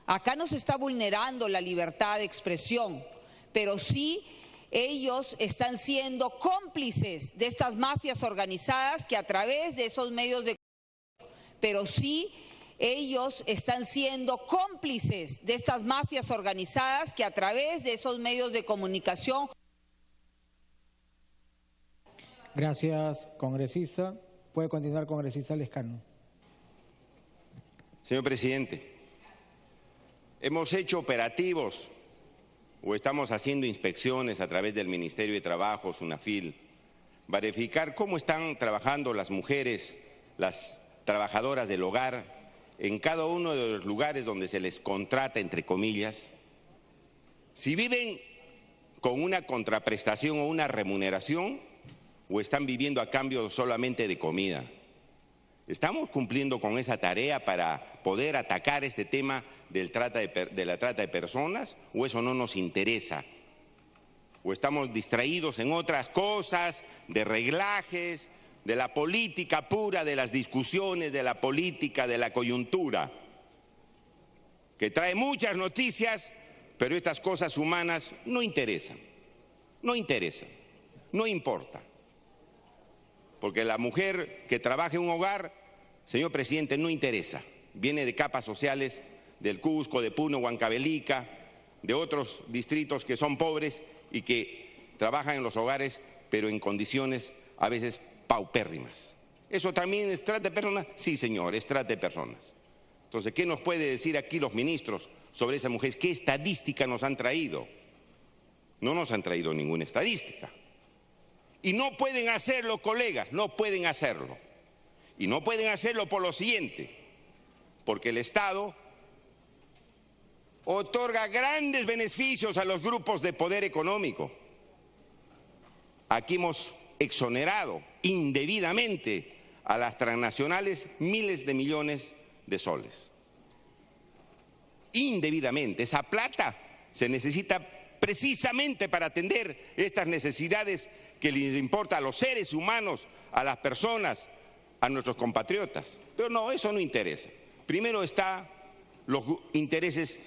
Acá no se está vulnerando la libertad de expresión, pero sí ellos están siendo cómplices de estas mafias organizadas que a través de esos medios de... Pero sí ellos están siendo cómplices de estas mafias organizadas que a través de esos medios de comunicación... Gracias, congresista. Puede continuar, congresista Lescano. Señor presidente, hemos hecho operativos o estamos haciendo inspecciones a través del Ministerio de Trabajo, SUNAFIL, verificar cómo están trabajando las mujeres, las trabajadoras del hogar, en cada uno de los lugares donde se les contrata, entre comillas, si viven con una contraprestación o una remuneración o están viviendo a cambio solamente de comida. ¿Estamos cumpliendo con esa tarea para poder atacar este tema de la trata de personas o eso no nos interesa? ¿O estamos distraídos en otras cosas, de reglajes, de la política pura, de las discusiones, de la política, de la coyuntura, que trae muchas noticias, pero estas cosas humanas no interesan, no importa? Porque la mujer que trabaja en un hogar, señor presidente, no interesa. Viene de capas sociales del Cusco, de Puno, Huancavelica, de otros distritos que son pobres y que trabajan en los hogares, pero en condiciones a veces paupérrimas. ¿Eso también es trata de personas? Sí, señor, es trata de personas. Entonces, ¿qué nos puede decir aquí los ministros sobre esa mujer? ¿Qué estadística nos han traído? No nos han traído ninguna estadística. Y no pueden hacerlo, colegas, no pueden hacerlo. Y no pueden hacerlo por lo siguiente, porque el Estado otorga grandes beneficios a los grupos de poder económico. Aquí hemos exonerado indebidamente a las transnacionales miles de millones de soles. Indebidamente. Esa plata se necesita precisamente para atender estas necesidades que les importa a los seres humanos, a las personas, a nuestros compatriotas. Pero no, eso no interesa. Primero están los intereses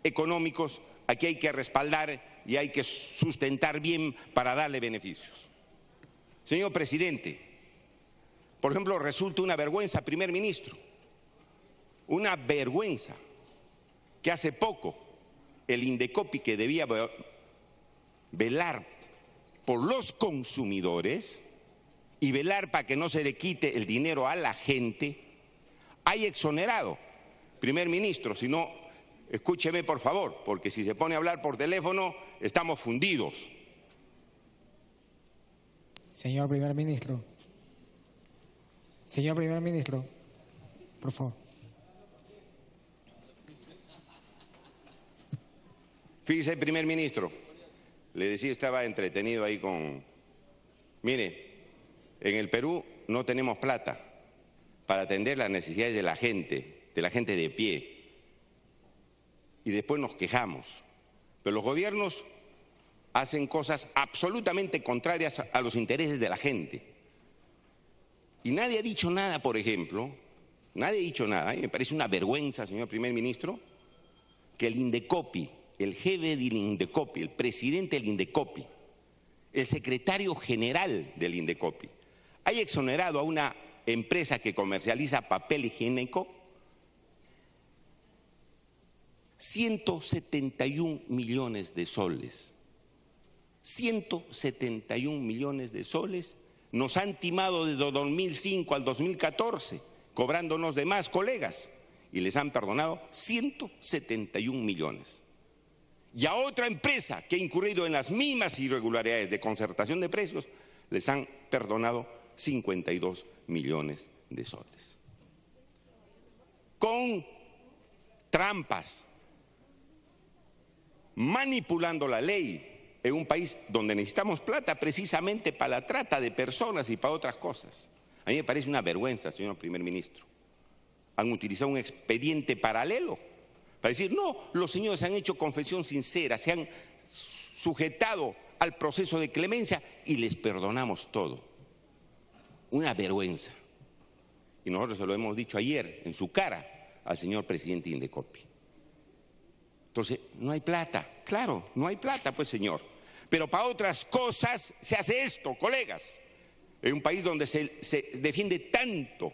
económicos, aquí hay que respaldar y hay que sustentar bien para darle beneficios. Señor presidente, por ejemplo, resulta una vergüenza, primer ministro, una vergüenza que hace poco el Indecopi, que debía velar por los consumidores y velar para que no se le quite el dinero a la gente, haya exonerado, primer ministro, si no, escúcheme por favor, porque si se pone a hablar por teléfono estamos fundidos. Señor primer ministro. Señor primer ministro, por favor. Fíjese, primer ministro, le decía, estaba entretenido ahí con... Mire, en el Perú no tenemos plata para atender las necesidades de la gente de pie. Y después nos quejamos. Pero los gobiernos hacen cosas absolutamente contrarias a los intereses de la gente. Y nadie ha dicho nada, por ejemplo, nadie ha dicho nada, y me parece una vergüenza, señor primer ministro, que el Indecopi, el jefe del Indecopi, el presidente del Indecopi, el secretario general del Indecopi, haya exonerado a una empresa que comercializa papel higiénico 171 millones de soles. 171 millones de soles nos han timado desde 2005 al 2014, cobrándonos de más, colegas, y les han perdonado 171 millones. Y a otra empresa que ha incurrido en las mismas irregularidades de concertación de precios, les han perdonado 52 millones de soles. Con trampas, manipulando la ley en un país donde necesitamos plata precisamente para la trata de personas y para otras cosas. A mí me parece una vergüenza, señor primer ministro. Han utilizado un expediente paralelo para decir, no, los señores han hecho confesión sincera, se han sujetado al proceso de clemencia y les perdonamos todo. Una vergüenza. Y nosotros se lo hemos dicho ayer en su cara al señor presidente Indecopi. Entonces, no hay plata. Claro, no hay plata, pues, señor. Pero para otras cosas se hace esto, colegas. En un país donde se defiende tanto,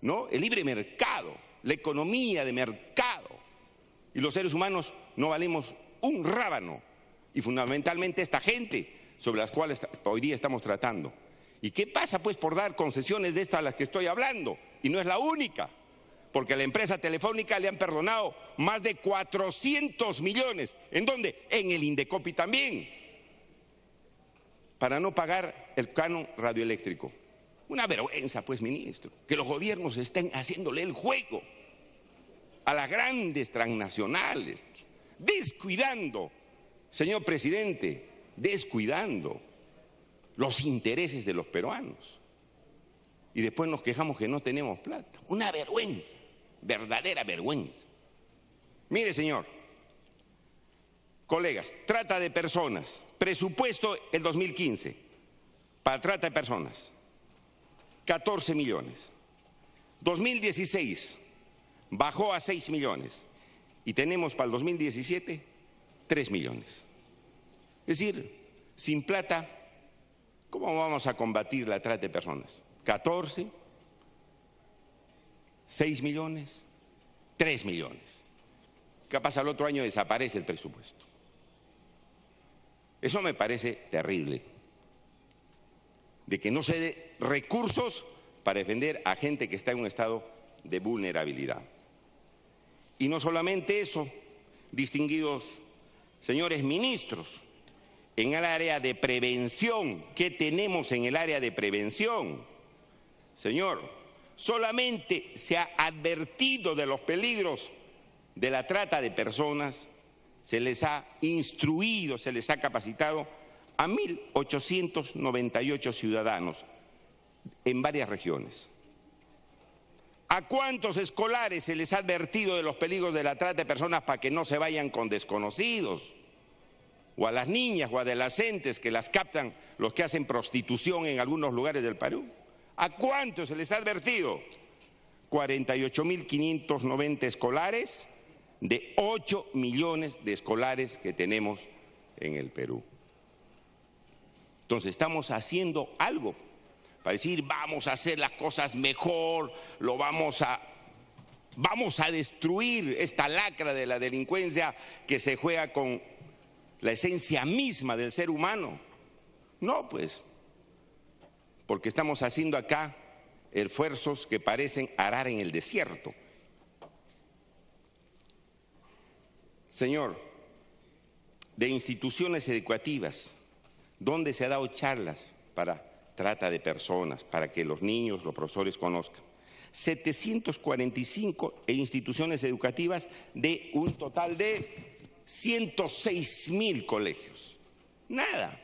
¿no?, el libre mercado, la economía de mercado. Y los seres humanos no valemos un rábano. Y fundamentalmente esta gente sobre las cuales hoy día estamos tratando. ¿Y qué pasa, pues, por dar concesiones de estas a las que estoy hablando? Y no es la única. Porque a la empresa telefónica le han perdonado más de 400 millones. ¿En dónde? En el Indecopi también. Para no pagar el canon radioeléctrico. Una vergüenza, pues, ministro, que los gobiernos estén haciéndole el juego a las grandes transnacionales, descuidando, señor presidente, descuidando los intereses de los peruanos. Y después nos quejamos que no tenemos plata. Una vergüenza, verdadera vergüenza. Mire, señor, colegas, trata de personas, presupuesto el 2015 para trata de personas, 14 millones. 2016 bajó a 6 millones y tenemos para el 2017 3 millones. Es decir, sin plata, ¿cómo vamos a combatir la trata de personas? 14, 6 millones, 3 millones. ¿Qué pasa? El otro año desaparece el presupuesto. Eso me parece terrible, de que no se dé recursos para defender a gente que está en un estado de vulnerabilidad. Y no solamente eso, distinguidos señores ministros, en el área de prevención, ¿qué tenemos en el área de prevención? Señor, solamente se ha advertido de los peligros de la trata de personas, se les ha instruido, se les ha capacitado a 1.898 ciudadanos en varias regiones. ¿A cuántos escolares se les ha advertido de los peligros de la trata de personas para que no se vayan con desconocidos? O a las niñas o adolescentes que las captan los que hacen prostitución en algunos lugares del Perú. ¿A cuántos se les ha advertido? 48.590 escolares de 8 millones de escolares que tenemos en el Perú. Entonces estamos haciendo algo para decir vamos a hacer las cosas mejor, vamos a destruir esta lacra de la delincuencia que se juega con la esencia misma del ser humano. No, pues, porque estamos haciendo acá esfuerzos que parecen arar en el desierto. Señor, de instituciones educativas, ¿dónde se ha dado charlas para trata de personas, para que los niños, los profesores conozcan? 745 instituciones educativas de un total de 106.000 colegios. Nada.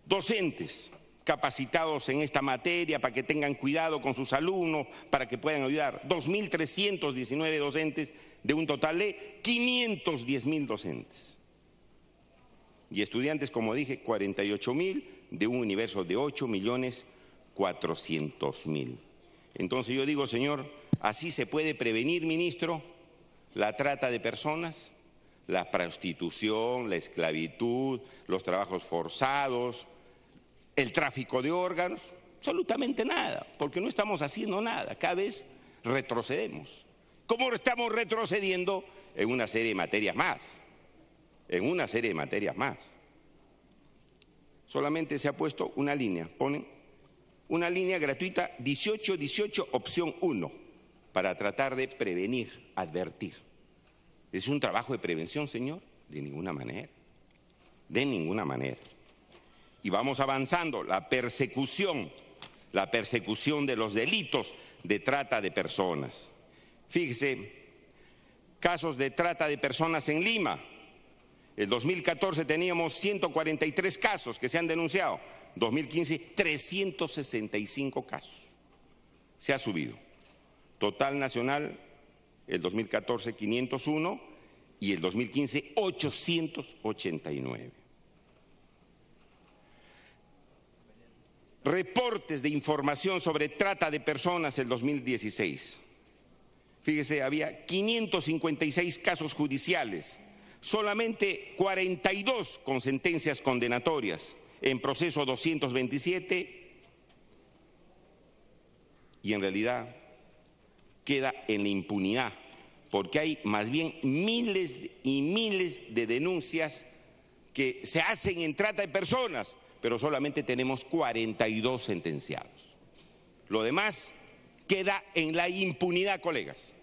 Docentes capacitados en esta materia para que tengan cuidado con sus alumnos, para que puedan ayudar. 2.319 docentes de un total de 510.000 docentes. Y estudiantes, como dije, 48.000 de un universo de 8.400.000. Entonces yo digo, señor, así se puede prevenir, ministro, la trata de personas, la prostitución, la esclavitud, los trabajos forzados, el tráfico de órganos, absolutamente nada, porque no estamos haciendo nada, cada vez retrocedemos. ¿Cómo estamos retrocediendo? En una serie de materias más, Solamente se ha puesto una línea, ponen una línea gratuita 1818 opción 1, para tratar de prevenir, advertir. ¿Es un trabajo de prevención, señor? De ninguna manera, de ninguna manera. Y vamos avanzando, la persecución de los delitos de trata de personas. Fíjese, casos de trata de personas en Lima. En 2014 teníamos 143 casos que se han denunciado. 2015, 365 casos. Se ha subido. Total nacional, el 2014, 501 y el 2015, 889. Reportes de información sobre trata de personas el 2016. Fíjese, había 556 casos judiciales, solamente 42 con sentencias condenatorias, en proceso 227, y en realidad queda en la impunidad, porque hay más bien miles y miles de denuncias que se hacen en trata de personas, pero solamente tenemos 42 sentenciados. Lo demás queda en la impunidad, colegas.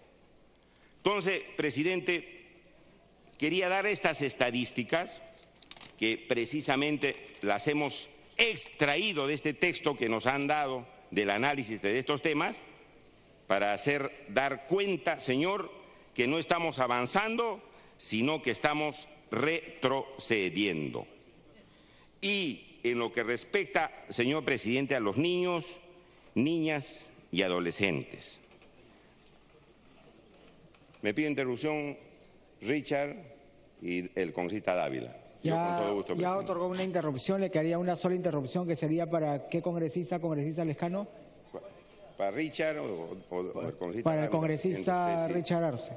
Entonces, presidente, quería dar estas estadísticas que precisamente las hemos extraído de este texto que nos han dado del análisis de estos temas para dar cuenta, señor, que no estamos avanzando, sino que estamos retrocediendo. Y en lo que respecta, señor presidente, a los niños, niñas y adolescentes. Me pido interrupción, Richard y el congresista Dávila. Ya otorgó una interrupción, le quedaría una sola interrupción que sería para qué congresista Lescano. ¿Para Richard o el congresista? Para el congresista Richard Arce.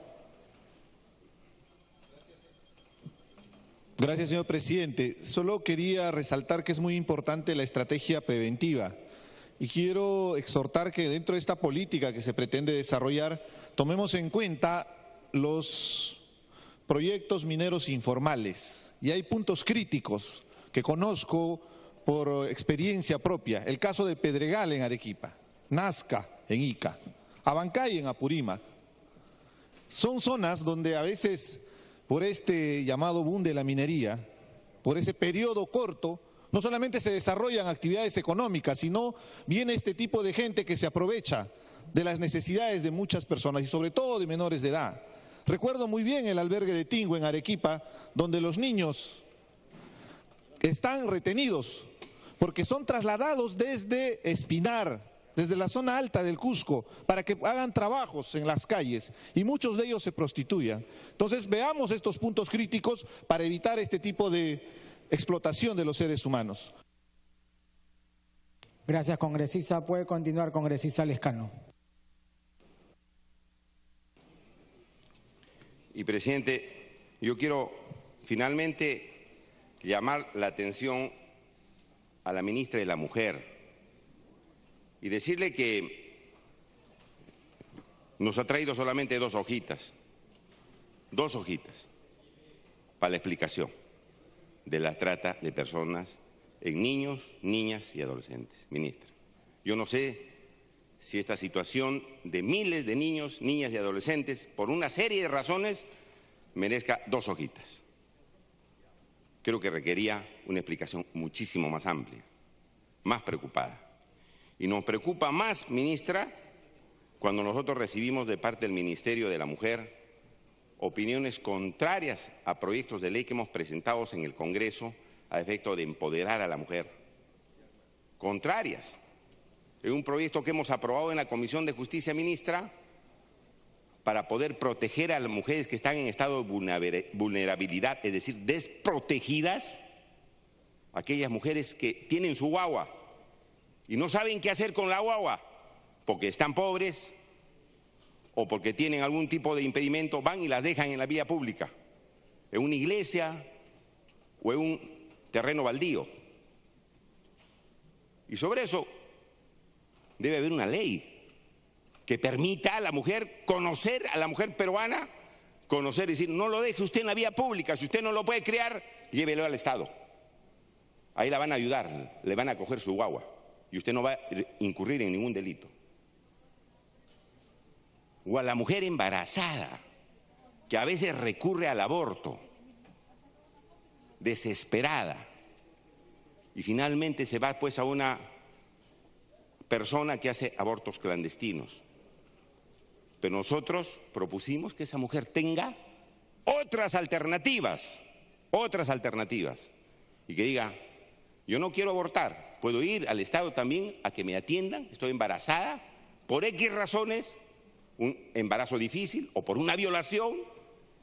Gracias, señor presidente. Solo quería resaltar que es muy importante la estrategia preventiva y quiero exhortar que dentro de esta política que se pretende desarrollar tomemos en cuenta los proyectos mineros informales. Y hay puntos críticos que conozco por experiencia propia. El caso de Pedregal en Arequipa, Nazca en Ica, Abancay en Apurímac. Son zonas donde a veces, por este llamado boom de la minería, por ese periodo corto, No solamente se desarrollan actividades económicas, sino viene este tipo de gente que se aprovecha de las necesidades de muchas personas y sobre todo de menores de edad. Recuerdo muy bien el albergue de Tingo en Arequipa, donde los niños están retenidos porque son trasladados desde Espinar, desde la zona alta del Cusco, para que hagan trabajos en las calles y muchos de ellos se prostituyan. Entonces veamos estos puntos críticos para evitar este tipo de explotación de los seres humanos. Gracias, congresista. Puede continuar, congresista Lescano. Y, presidente, yo quiero finalmente llamar la atención a la ministra de la Mujer y decirle que nos ha traído solamente dos hojitas para la explicación de la trata de personas en niños, niñas y adolescentes. Ministra, yo no sé si esta situación de miles de niños, niñas y adolescentes, por una serie de razones, merezca dos hojitas. Creo que requería una explicación muchísimo más amplia, más preocupada. Y nos preocupa más, ministra, cuando nosotros recibimos de parte del Ministerio de la Mujer opiniones contrarias a proyectos de ley que hemos presentado en el Congreso a efecto de empoderar a la mujer. Contrarias. Es un proyecto que hemos aprobado en la Comisión de Justicia, ministra, para poder proteger a las mujeres que están en estado de vulnerabilidad, es decir, desprotegidas, aquellas mujeres que tienen su guagua y no saben qué hacer con la guagua porque están pobres o porque tienen algún tipo de impedimento, van y las dejan en la vía pública, en una iglesia o en un terreno baldío. Y sobre eso debe haber una ley que permita a la mujer conocer, a la mujer peruana, conocer y decir, no lo deje usted en la vía pública, si usted no lo puede criar, llévelo al Estado. Ahí la van a ayudar, le van a coger su guagua y usted no va a incurrir en ningún delito. O a la mujer embarazada, que a veces recurre al aborto, desesperada, y finalmente se va pues a una persona que hace abortos clandestinos. Pero nosotros propusimos que esa mujer tenga otras alternativas, y que diga, yo no quiero abortar, puedo ir al Estado también a que me atiendan, estoy embarazada, por X razones, un embarazo difícil, o por una violación,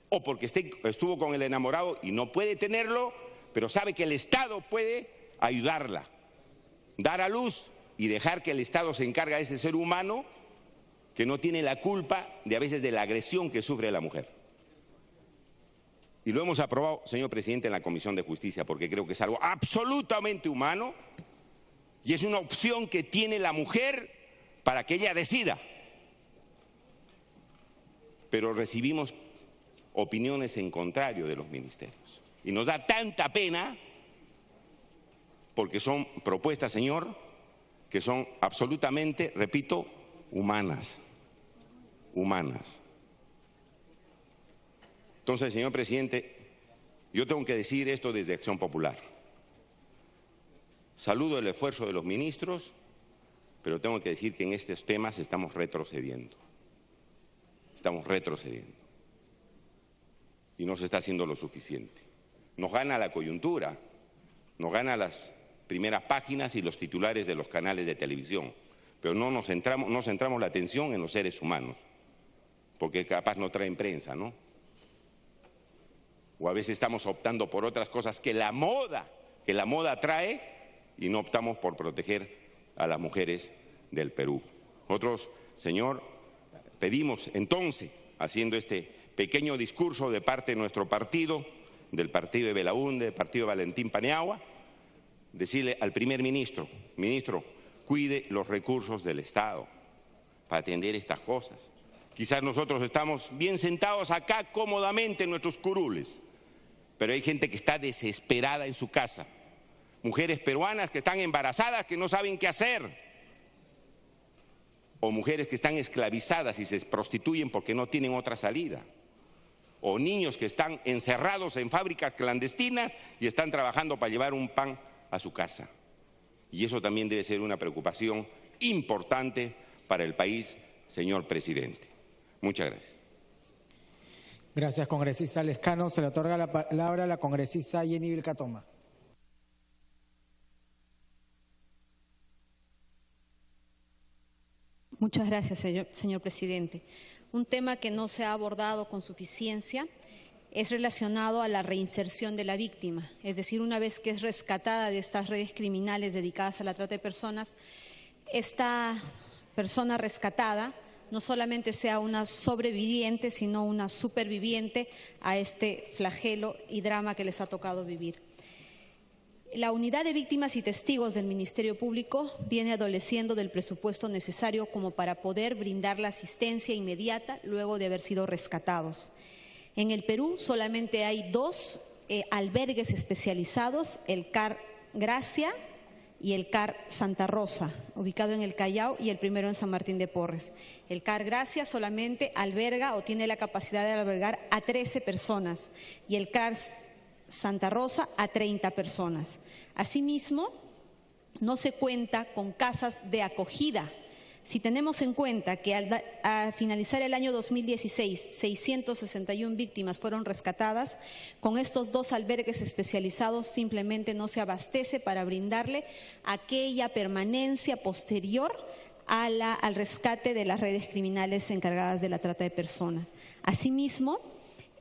o porque estuvo con el enamorado y no puede tenerlo, pero sabe que el Estado puede ayudarla, dar a luz y dejar que el Estado se encargue de ese ser humano que no tiene la culpa de a veces de la agresión que sufre la mujer. Y lo hemos aprobado, señor presidente, en la Comisión de Justicia, porque creo que es algo absolutamente humano y es una opción que tiene la mujer para que ella decida. Pero recibimos opiniones en contrario de los ministerios. Y nos da tanta pena porque son propuestas, señor, que son absolutamente, repito, humanas. Entonces, señor presidente, yo tengo que decir esto desde Acción Popular. Saludo el esfuerzo de los ministros, pero tengo que decir que en estos temas estamos retrocediendo. Y no se está haciendo lo suficiente. Nos gana la coyuntura, nos gana las primeras páginas y los titulares de los canales de televisión, pero no centramos la atención en los seres humanos, porque capaz no traen prensa, ¿no? O a veces estamos optando por otras cosas que la moda trae y no optamos por proteger a las mujeres del Perú. Nosotros, señor, pedimos entonces, haciendo este pequeño discurso de parte de nuestro partido, del partido de Belaúnde, del partido de Valentín Paniagua, decirle al primer ministro, cuide los recursos del Estado para atender estas cosas. Quizás nosotros estamos bien sentados acá cómodamente en nuestros curules, pero hay gente que está desesperada en su casa, mujeres peruanas que están embarazadas que no saben qué hacer, o mujeres que están esclavizadas y se prostituyen porque no tienen otra salida, o niños que están encerrados en fábricas clandestinas y están trabajando para llevar un pan a su casa. Y eso también debe ser una preocupación importante para el país, señor presidente. Muchas gracias. Gracias, congresista Lescano. Se le otorga la palabra a la congresista Jenny Vilcatoma. Muchas gracias, señor presidente. Un tema que no se ha abordado con suficiencia es relacionado a la reinserción de la víctima. Es decir, una vez que es rescatada de estas redes criminales dedicadas a la trata de personas, esta persona rescatada no solamente sea una sobreviviente, sino una superviviente a este flagelo y drama que les ha tocado vivir. La unidad de víctimas y testigos del Ministerio Público viene adoleciendo del presupuesto necesario como para poder brindar la asistencia inmediata luego de haber sido rescatados. En el Perú solamente hay 2 albergues especializados, el CAR Gracia y el CAR Santa Rosa, ubicado en el Callao, y el primero en San Martín de Porres. El CAR Gracia solamente alberga o tiene la capacidad de albergar a 13 personas y el CAR Santa Rosa a 30 personas. Asimismo, no se cuenta con casas de acogida. Si tenemos en cuenta que al finalizar el año 2016, 661 víctimas fueron rescatadas, con estos 2 albergues especializados simplemente no se abastece para brindarle aquella permanencia posterior al rescate de las redes criminales encargadas de la trata de personas. Asimismo,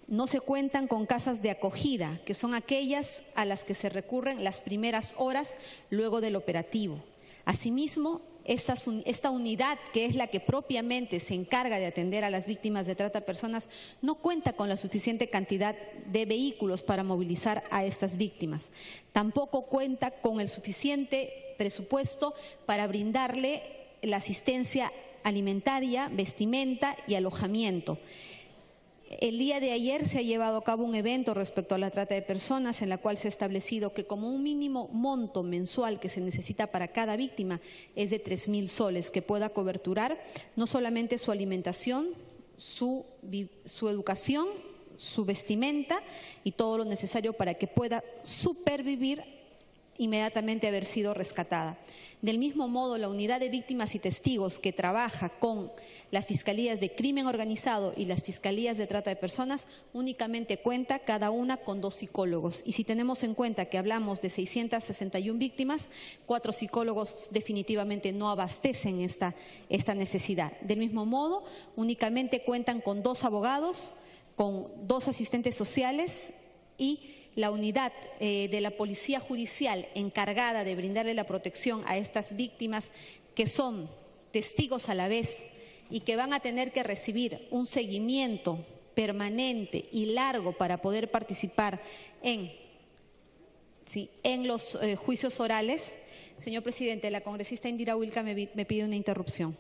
no se cuentan con casas de acogida, que son aquellas a las que se recurren las primeras horas luego del operativo. Asimismo, esta unidad, que es la que propiamente se encarga de atender a las víctimas de trata de personas, no cuenta con la suficiente cantidad de vehículos para movilizar a estas víctimas. Tampoco cuenta con el suficiente presupuesto para brindarle la asistencia alimentaria, vestimenta y alojamiento. El día de ayer se ha llevado a cabo un evento respecto a la trata de personas en la cual se ha establecido que como un mínimo monto mensual que se necesita para cada víctima es de 3.000 soles, que pueda coberturar no solamente su alimentación, su educación, su vestimenta y todo lo necesario para que pueda supervivir inmediatamente haber sido rescatada. Del mismo modo, la unidad de víctimas y testigos que trabaja con las fiscalías de crimen organizado y las fiscalías de trata de personas únicamente cuenta cada una con 2 psicólogos. Y si tenemos en cuenta que hablamos de 661 víctimas, 4 psicólogos definitivamente no abastecen esta necesidad. Del mismo modo, únicamente cuentan con 2 abogados, con 2 asistentes sociales y la unidad de la Policía Judicial encargada de brindarle la protección a estas víctimas que son testigos a la vez y que van a tener que recibir un seguimiento permanente y largo para poder participar en los juicios orales. Señor presidente, la congresista Indira Wilca me pide una interrupción.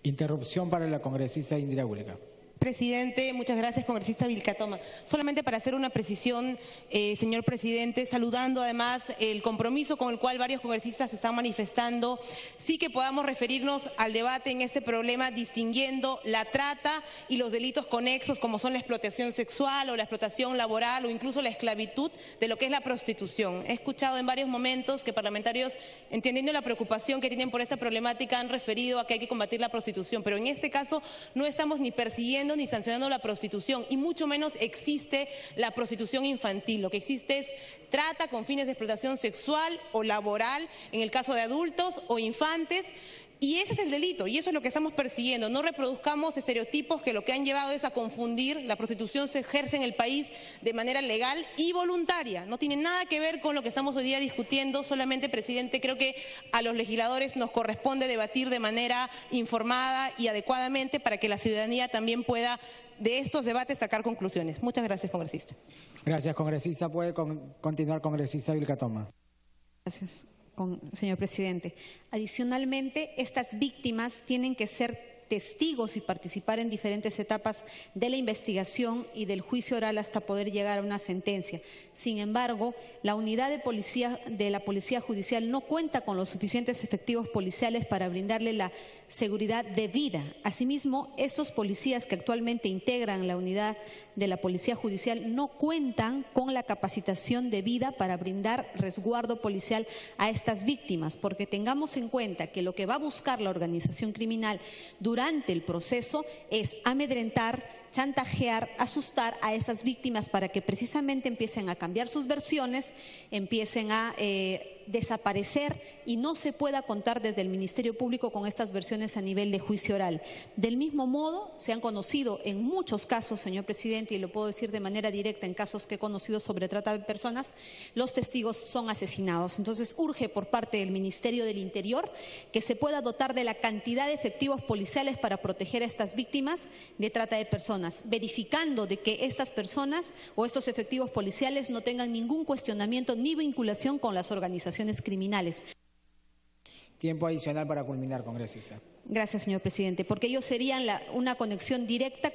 Interrupción para la congresista Indira Wilca. Presidente, muchas gracias, congresista Vilcatoma. Solamente para hacer una precisión, señor presidente, saludando además el compromiso con el cual varios congresistas se están manifestando, sí que podamos referirnos al debate en este problema distinguiendo la trata y los delitos conexos como son la explotación sexual o la explotación laboral o incluso la esclavitud de lo que es la prostitución. He escuchado en varios momentos que parlamentarios, entendiendo la preocupación que tienen por esta problemática, han referido a que hay que combatir la prostitución, pero en este caso no estamos ni persiguiendo ni sancionando la prostitución y mucho menos existe la prostitución infantil. Lo que existe es trata con fines de explotación sexual o laboral en el caso de adultos o infantes. Y ese es el delito y eso es lo que estamos persiguiendo. No reproduzcamos estereotipos que lo que han llevado es a confundir. La prostitución se ejerce en el país de manera legal y voluntaria. No tiene nada que ver con lo que estamos hoy día discutiendo. Solamente, presidente, creo que a los legisladores nos corresponde debatir de manera informada y adecuadamente para que la ciudadanía también pueda de estos debates sacar conclusiones. Muchas gracias, congresista. Gracias, congresista. Puede continuar, congresista Vilcatoma. Gracias. Señor presidente. Adicionalmente, estas víctimas tienen que ser testigos y participar en diferentes etapas de la investigación y del juicio oral hasta poder llegar a una sentencia. Sin embargo, la unidad de la Policía Judicial no cuenta con los suficientes efectivos policiales para brindarle la seguridad debida. Asimismo, estos policías que actualmente integran la unidad de la Policía Judicial no cuentan con la capacitación debida para brindar resguardo policial a estas víctimas, porque tengamos en cuenta que lo que va a buscar la organización criminal durante el proceso es amedrentar, chantajear, asustar a esas víctimas para que precisamente empiecen a cambiar sus versiones, empiecen a desaparecer y no se pueda contar desde el Ministerio Público con estas versiones a nivel de juicio oral. Del mismo modo, se han conocido en muchos casos, señor presidente, y lo puedo decir de manera directa en casos que he conocido sobre trata de personas, los testigos son asesinados. Entonces, urge por parte del Ministerio del Interior que se pueda dotar de la cantidad de efectivos policiales para proteger a estas víctimas de trata de personas, verificando de que estas personas o estos efectivos policiales no tengan ningún cuestionamiento ni vinculación con las organizaciones criminales. Tiempo adicional para culminar, congresista. Gracias, señor presidente, porque ellos serían una conexión directa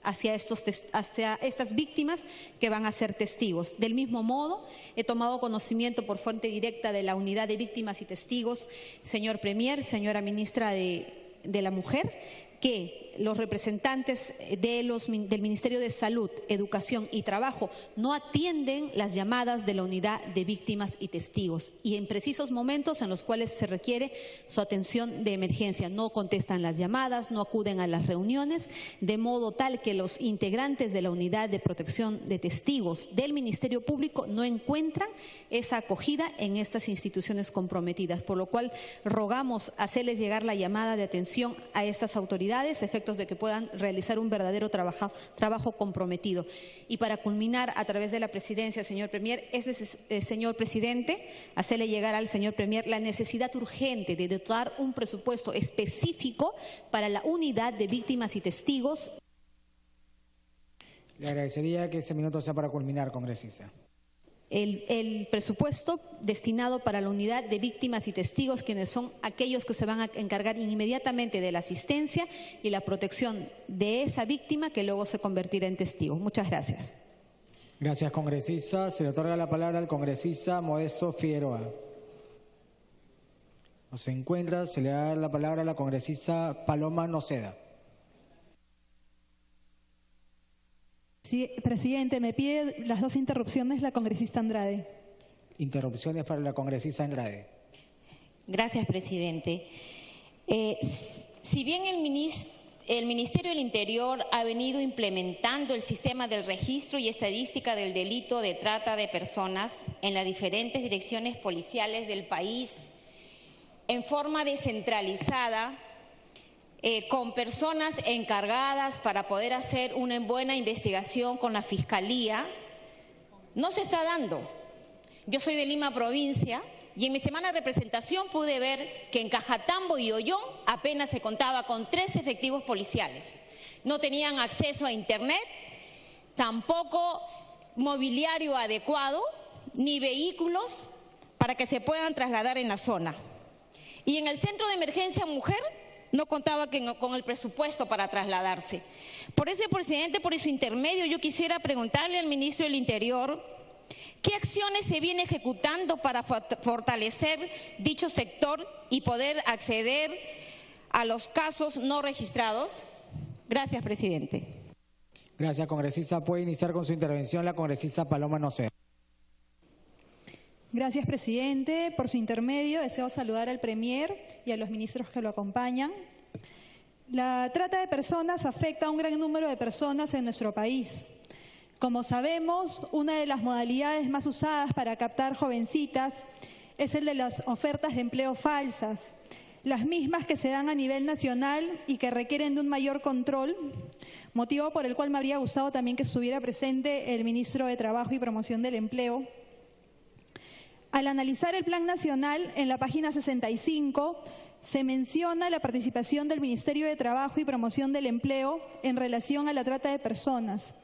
hacia estas víctimas que van a ser testigos. Del mismo modo, he tomado conocimiento por fuente directa de la Unidad de Víctimas y Testigos, señor Premier, señora ministra de la Mujer, que los representantes del Ministerio de Salud, Educación y Trabajo no atienden las llamadas de la Unidad de Víctimas y Testigos y en precisos momentos en los cuales se requiere su atención de emergencia. No contestan las llamadas, no acuden a las reuniones, de modo tal que los integrantes de la Unidad de Protección de Testigos del Ministerio Público no encuentran esa acogida en estas instituciones comprometidas, por lo cual rogamos hacerles llegar la llamada de atención a estas autoridades, efectos de que puedan realizar un verdadero trabajo comprometido. Y para culminar, a través de la presidencia, señor Premier, señor presidente, hacerle llegar al señor Premier la necesidad urgente de dotar un presupuesto específico para la Unidad de Víctimas y Testigos. Le agradecería que ese minuto sea para culminar, congresista. El presupuesto destinado para la Unidad de Víctimas y Testigos, quienes son aquellos que se van a encargar inmediatamente de la asistencia y la protección de esa víctima que luego se convertirá en testigo. Muchas gracias. Gracias, congresista. Se le otorga la palabra al congresista Modesto Figueroa. No se encuentra. Se le da la palabra a la congresista Paloma Noceda. Sí, presidente, me pide las 2 interrupciones la congresista Andrade. Interrupciones para la congresista Andrade. Gracias, presidente. Si bien el Ministerio del Interior ha venido implementando el sistema del registro y estadística del delito de trata de personas en las diferentes direcciones policiales del país en forma descentralizada, con personas encargadas para poder hacer una buena investigación con la Fiscalía, no se está dando. Yo soy de Lima, provincia, y en mi semana de representación pude ver que en Cajatambo y Ollón apenas se contaba con 3 efectivos policiales. No tenían acceso a Internet, tampoco mobiliario adecuado, ni vehículos para que se puedan trasladar en la zona. Y en el Centro de Emergencia Mujer no contaba con el presupuesto para trasladarse. Por eso, presidente, por su intermedio, yo quisiera preguntarle al ministro del Interior qué acciones se viene ejecutando para fortalecer dicho sector y poder acceder a los casos no registrados. Gracias, presidente. Gracias, congresista. Puede iniciar con su intervención la congresista Paloma Noceda. Gracias, presidente. Por su intermedio, deseo saludar al Premier y a los ministros que lo acompañan. La trata de personas afecta a un gran número de personas en nuestro país. Como sabemos, una de las modalidades más usadas para captar jovencitas es el de las ofertas de empleo falsas, las mismas que se dan a nivel nacional y que requieren de un mayor control, motivo por el cual me habría gustado también que estuviera presente el ministro de Trabajo y Promoción del Empleo. Al analizar el Plan Nacional, en la página 65, se menciona la participación del Ministerio de Trabajo y Promoción del Empleo en relación a la trata de personas.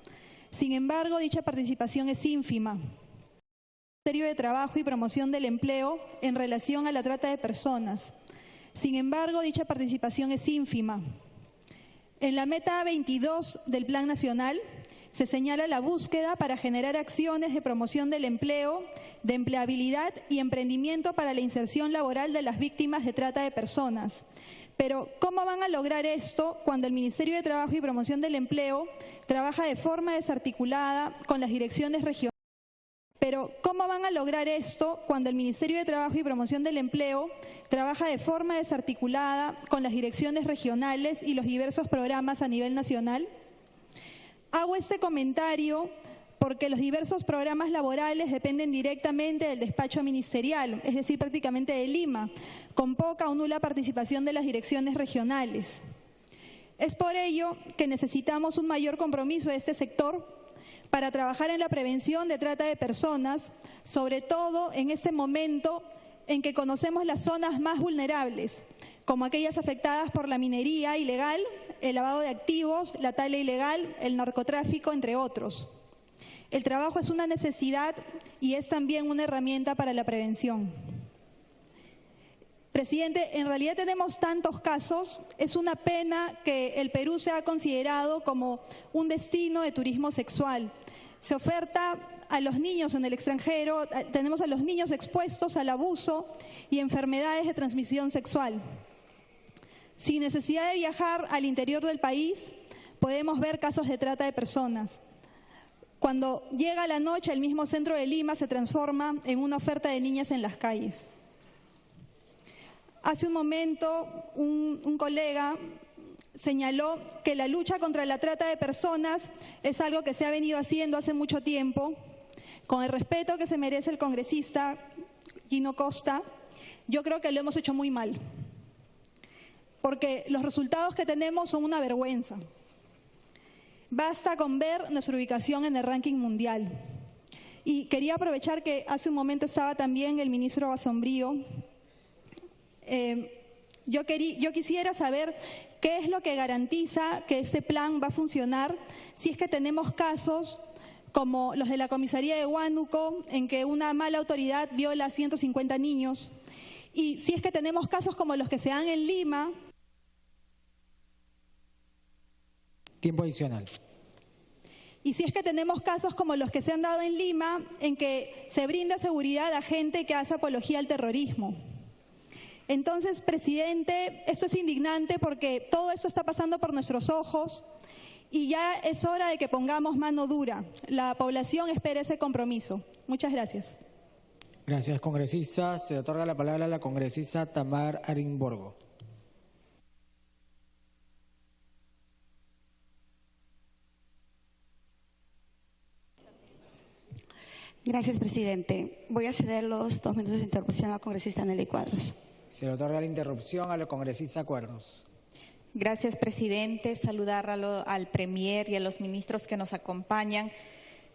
Sin embargo, dicha participación es ínfima. El Ministerio de Trabajo y Promoción del Empleo en relación a la trata de personas. Sin embargo, dicha participación es ínfima. En la meta 22 del Plan Nacional se señala la búsqueda para generar acciones de promoción del empleo, de empleabilidad y emprendimiento para la inserción laboral de las víctimas de trata de personas. Pero, ¿cómo van a lograr esto cuando el Ministerio de Trabajo y Promoción del Empleo trabaja de forma desarticulada con las direcciones regionales? Pero, ¿cómo van a lograr esto cuando el Ministerio de Trabajo y Promoción del Empleo trabaja de forma desarticulada con las direcciones regionales y los diversos programas a nivel nacional? Hago este comentario porque los diversos programas laborales dependen directamente del despacho ministerial, es decir, prácticamente de Lima, con poca o nula participación de las direcciones regionales. Es por ello que necesitamos un mayor compromiso de este sector para trabajar en la prevención de trata de personas, sobre todo en este momento en que conocemos las zonas más vulnerables, como aquellas afectadas por la minería ilegal, el lavado de activos, la tala ilegal, el narcotráfico, entre otros. El trabajo es una necesidad y es también una herramienta para la prevención. Presidente, en realidad tenemos tantos casos, es una pena que el Perú sea considerado como un destino de turismo sexual. Se oferta a los niños en el extranjero, tenemos a los niños expuestos al abuso y enfermedades de transmisión sexual. Sin necesidad de viajar al interior del país, podemos ver casos de trata de personas. Cuando llega la noche, el mismo centro de Lima se transforma en una oferta de niñas en las calles. Hace un momento, un colega señaló que la lucha contra la trata de personas es algo que se ha venido haciendo hace mucho tiempo. Con el respeto que se merece el congresista Gino Costa, yo creo que lo hemos hecho muy mal, porque los resultados que tenemos son una vergüenza. Basta con ver nuestra ubicación en el ranking mundial. Y quería aprovechar que hace un momento estaba también el ministro Basombrío. Yo quisiera saber qué es lo que garantiza que este plan va a funcionar si es que tenemos casos como los de la comisaría de Huánuco, en que una mala autoridad viola a 150 niños, y si es que tenemos casos como los que se dan en Lima. Tiempo adicional. Y si es que tenemos casos como los que se han dado en Lima, en que se brinda seguridad a gente que hace apología al terrorismo. Entonces, presidente, esto es indignante porque todo esto está pasando por nuestros ojos y ya es hora de que pongamos mano dura. La población espera ese compromiso. Muchas gracias. Gracias, congresista. Se otorga la palabra a la congresista Tamar Arimborgo. Gracias, presidente. Voy a ceder los 2 minutos de interrupción a la congresista Nelly Cuadros. Se le otorga la interrupción a la congresista Cuadros. Gracias, presidente. Saludar al premier y a los ministros que nos acompañan.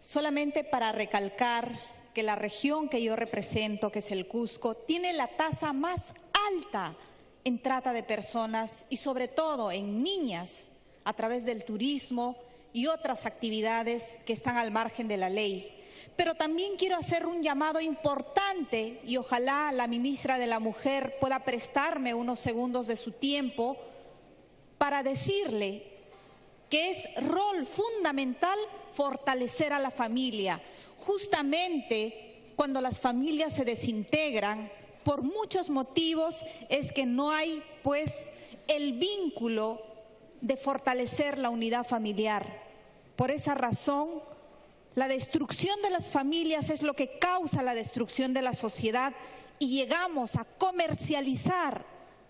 Solamente para recalcar que la región que yo represento, que es el Cusco, tiene la tasa más alta en trata de personas y sobre todo en niñas a través del turismo y otras actividades que están al margen de la ley. Pero también quiero hacer un llamado importante y ojalá la ministra de la Mujer pueda prestarme unos segundos de su tiempo para decirle que es rol fundamental fortalecer a la familia. Justamente cuando las familias se desintegran, por muchos motivos es que no hay pues el vínculo de fortalecer la unidad familiar. Por esa razón, la destrucción de las familias es lo que causa la destrucción de la sociedad y llegamos a comercializar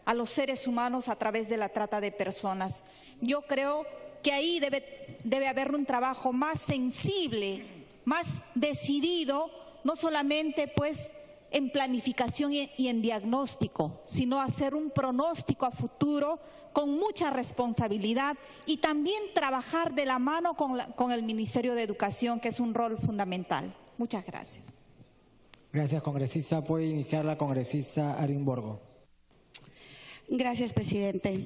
a los seres humanos a través de la trata de personas. Yo creo que ahí debe haber un trabajo más sensible, más decidido, no solamente pues en planificación y en diagnóstico, sino hacer un pronóstico a futuro con mucha responsabilidad y también trabajar de la mano con el Ministerio de Educación, que es un rol fundamental. Muchas gracias. Gracias, congresista. Puede iniciar la congresista Arimborgo. Gracias, presidente.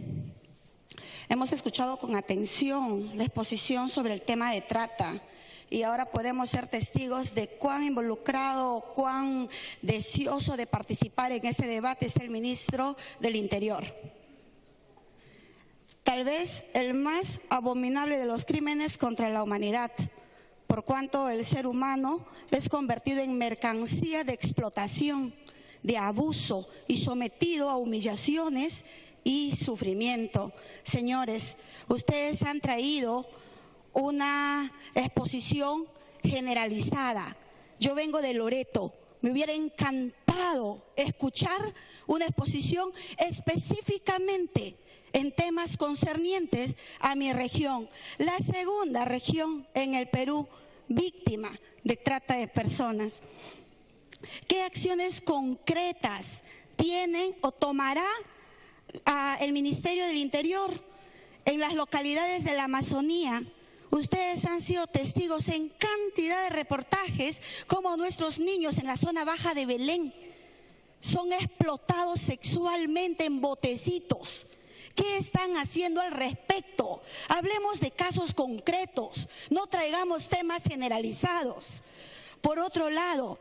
Hemos escuchado con atención la exposición sobre el tema de trata y ahora podemos ser testigos de cuán involucrado, cuán deseoso de participar en ese debate es el ministro del Interior. Tal vez el más abominable de los crímenes contra la humanidad, por cuanto el ser humano es convertido en mercancía de explotación, de abuso y sometido a humillaciones y sufrimiento. Señores, ustedes han traído una exposición generalizada. Yo vengo de Loreto, me hubiera encantado escuchar una exposición específicamente en temas concernientes a mi región, la segunda región en el Perú víctima de trata de personas. ¿Qué acciones concretas tienen o tomará el Ministerio del Interior en las localidades de la Amazonía? Ustedes han sido testigos en cantidad de reportajes como nuestros niños en la zona baja de Belén son explotados sexualmente en botecitos. ¿Qué están haciendo al respecto? Hablemos de casos concretos, no traigamos temas generalizados. Por otro lado,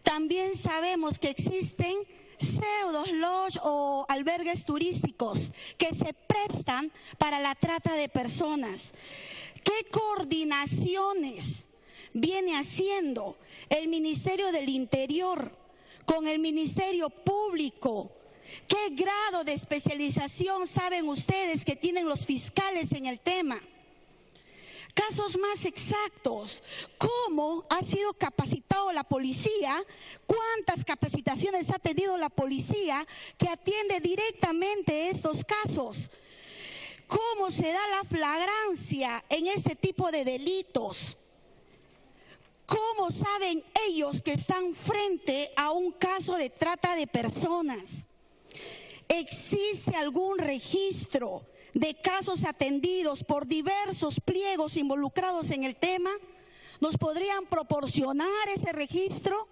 también sabemos que existen pseudos lodge o albergues turísticos que se prestan para la trata de personas. ¿Qué coordinaciones viene haciendo el Ministerio del Interior con el Ministerio Público? ¿Qué grado de especialización saben ustedes que tienen los fiscales en el tema? Casos más exactos, ¿cómo ha sido capacitado la policía? ¿Cuántas capacitaciones ha tenido la policía que atiende directamente estos casos? ¿Cómo se da la flagrancia en este tipo de delitos? ¿Cómo saben ellos que están frente a un caso de trata de personas? ¿Existe algún registro de casos atendidos por diversos pliegos involucrados en el tema? ¿Nos podrían proporcionar ese registro?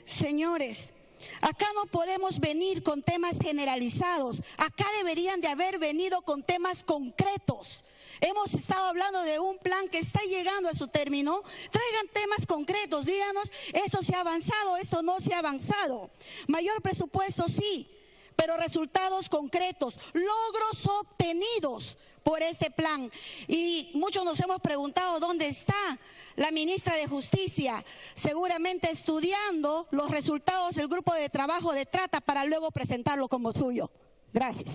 Señores, acá no podemos venir con temas generalizados. Acá deberían de haber venido con temas concretos. Hemos estado hablando de un plan que está llegando a su término. Traigan temas concretos, díganos, esto se ha avanzado, esto no se ha avanzado. Mayor presupuesto, sí, pero resultados concretos, logros obtenidos por este plan. Y muchos nos hemos preguntado dónde está la ministra de Justicia, seguramente estudiando los resultados del grupo de trabajo de trata para luego presentarlo como suyo. Gracias.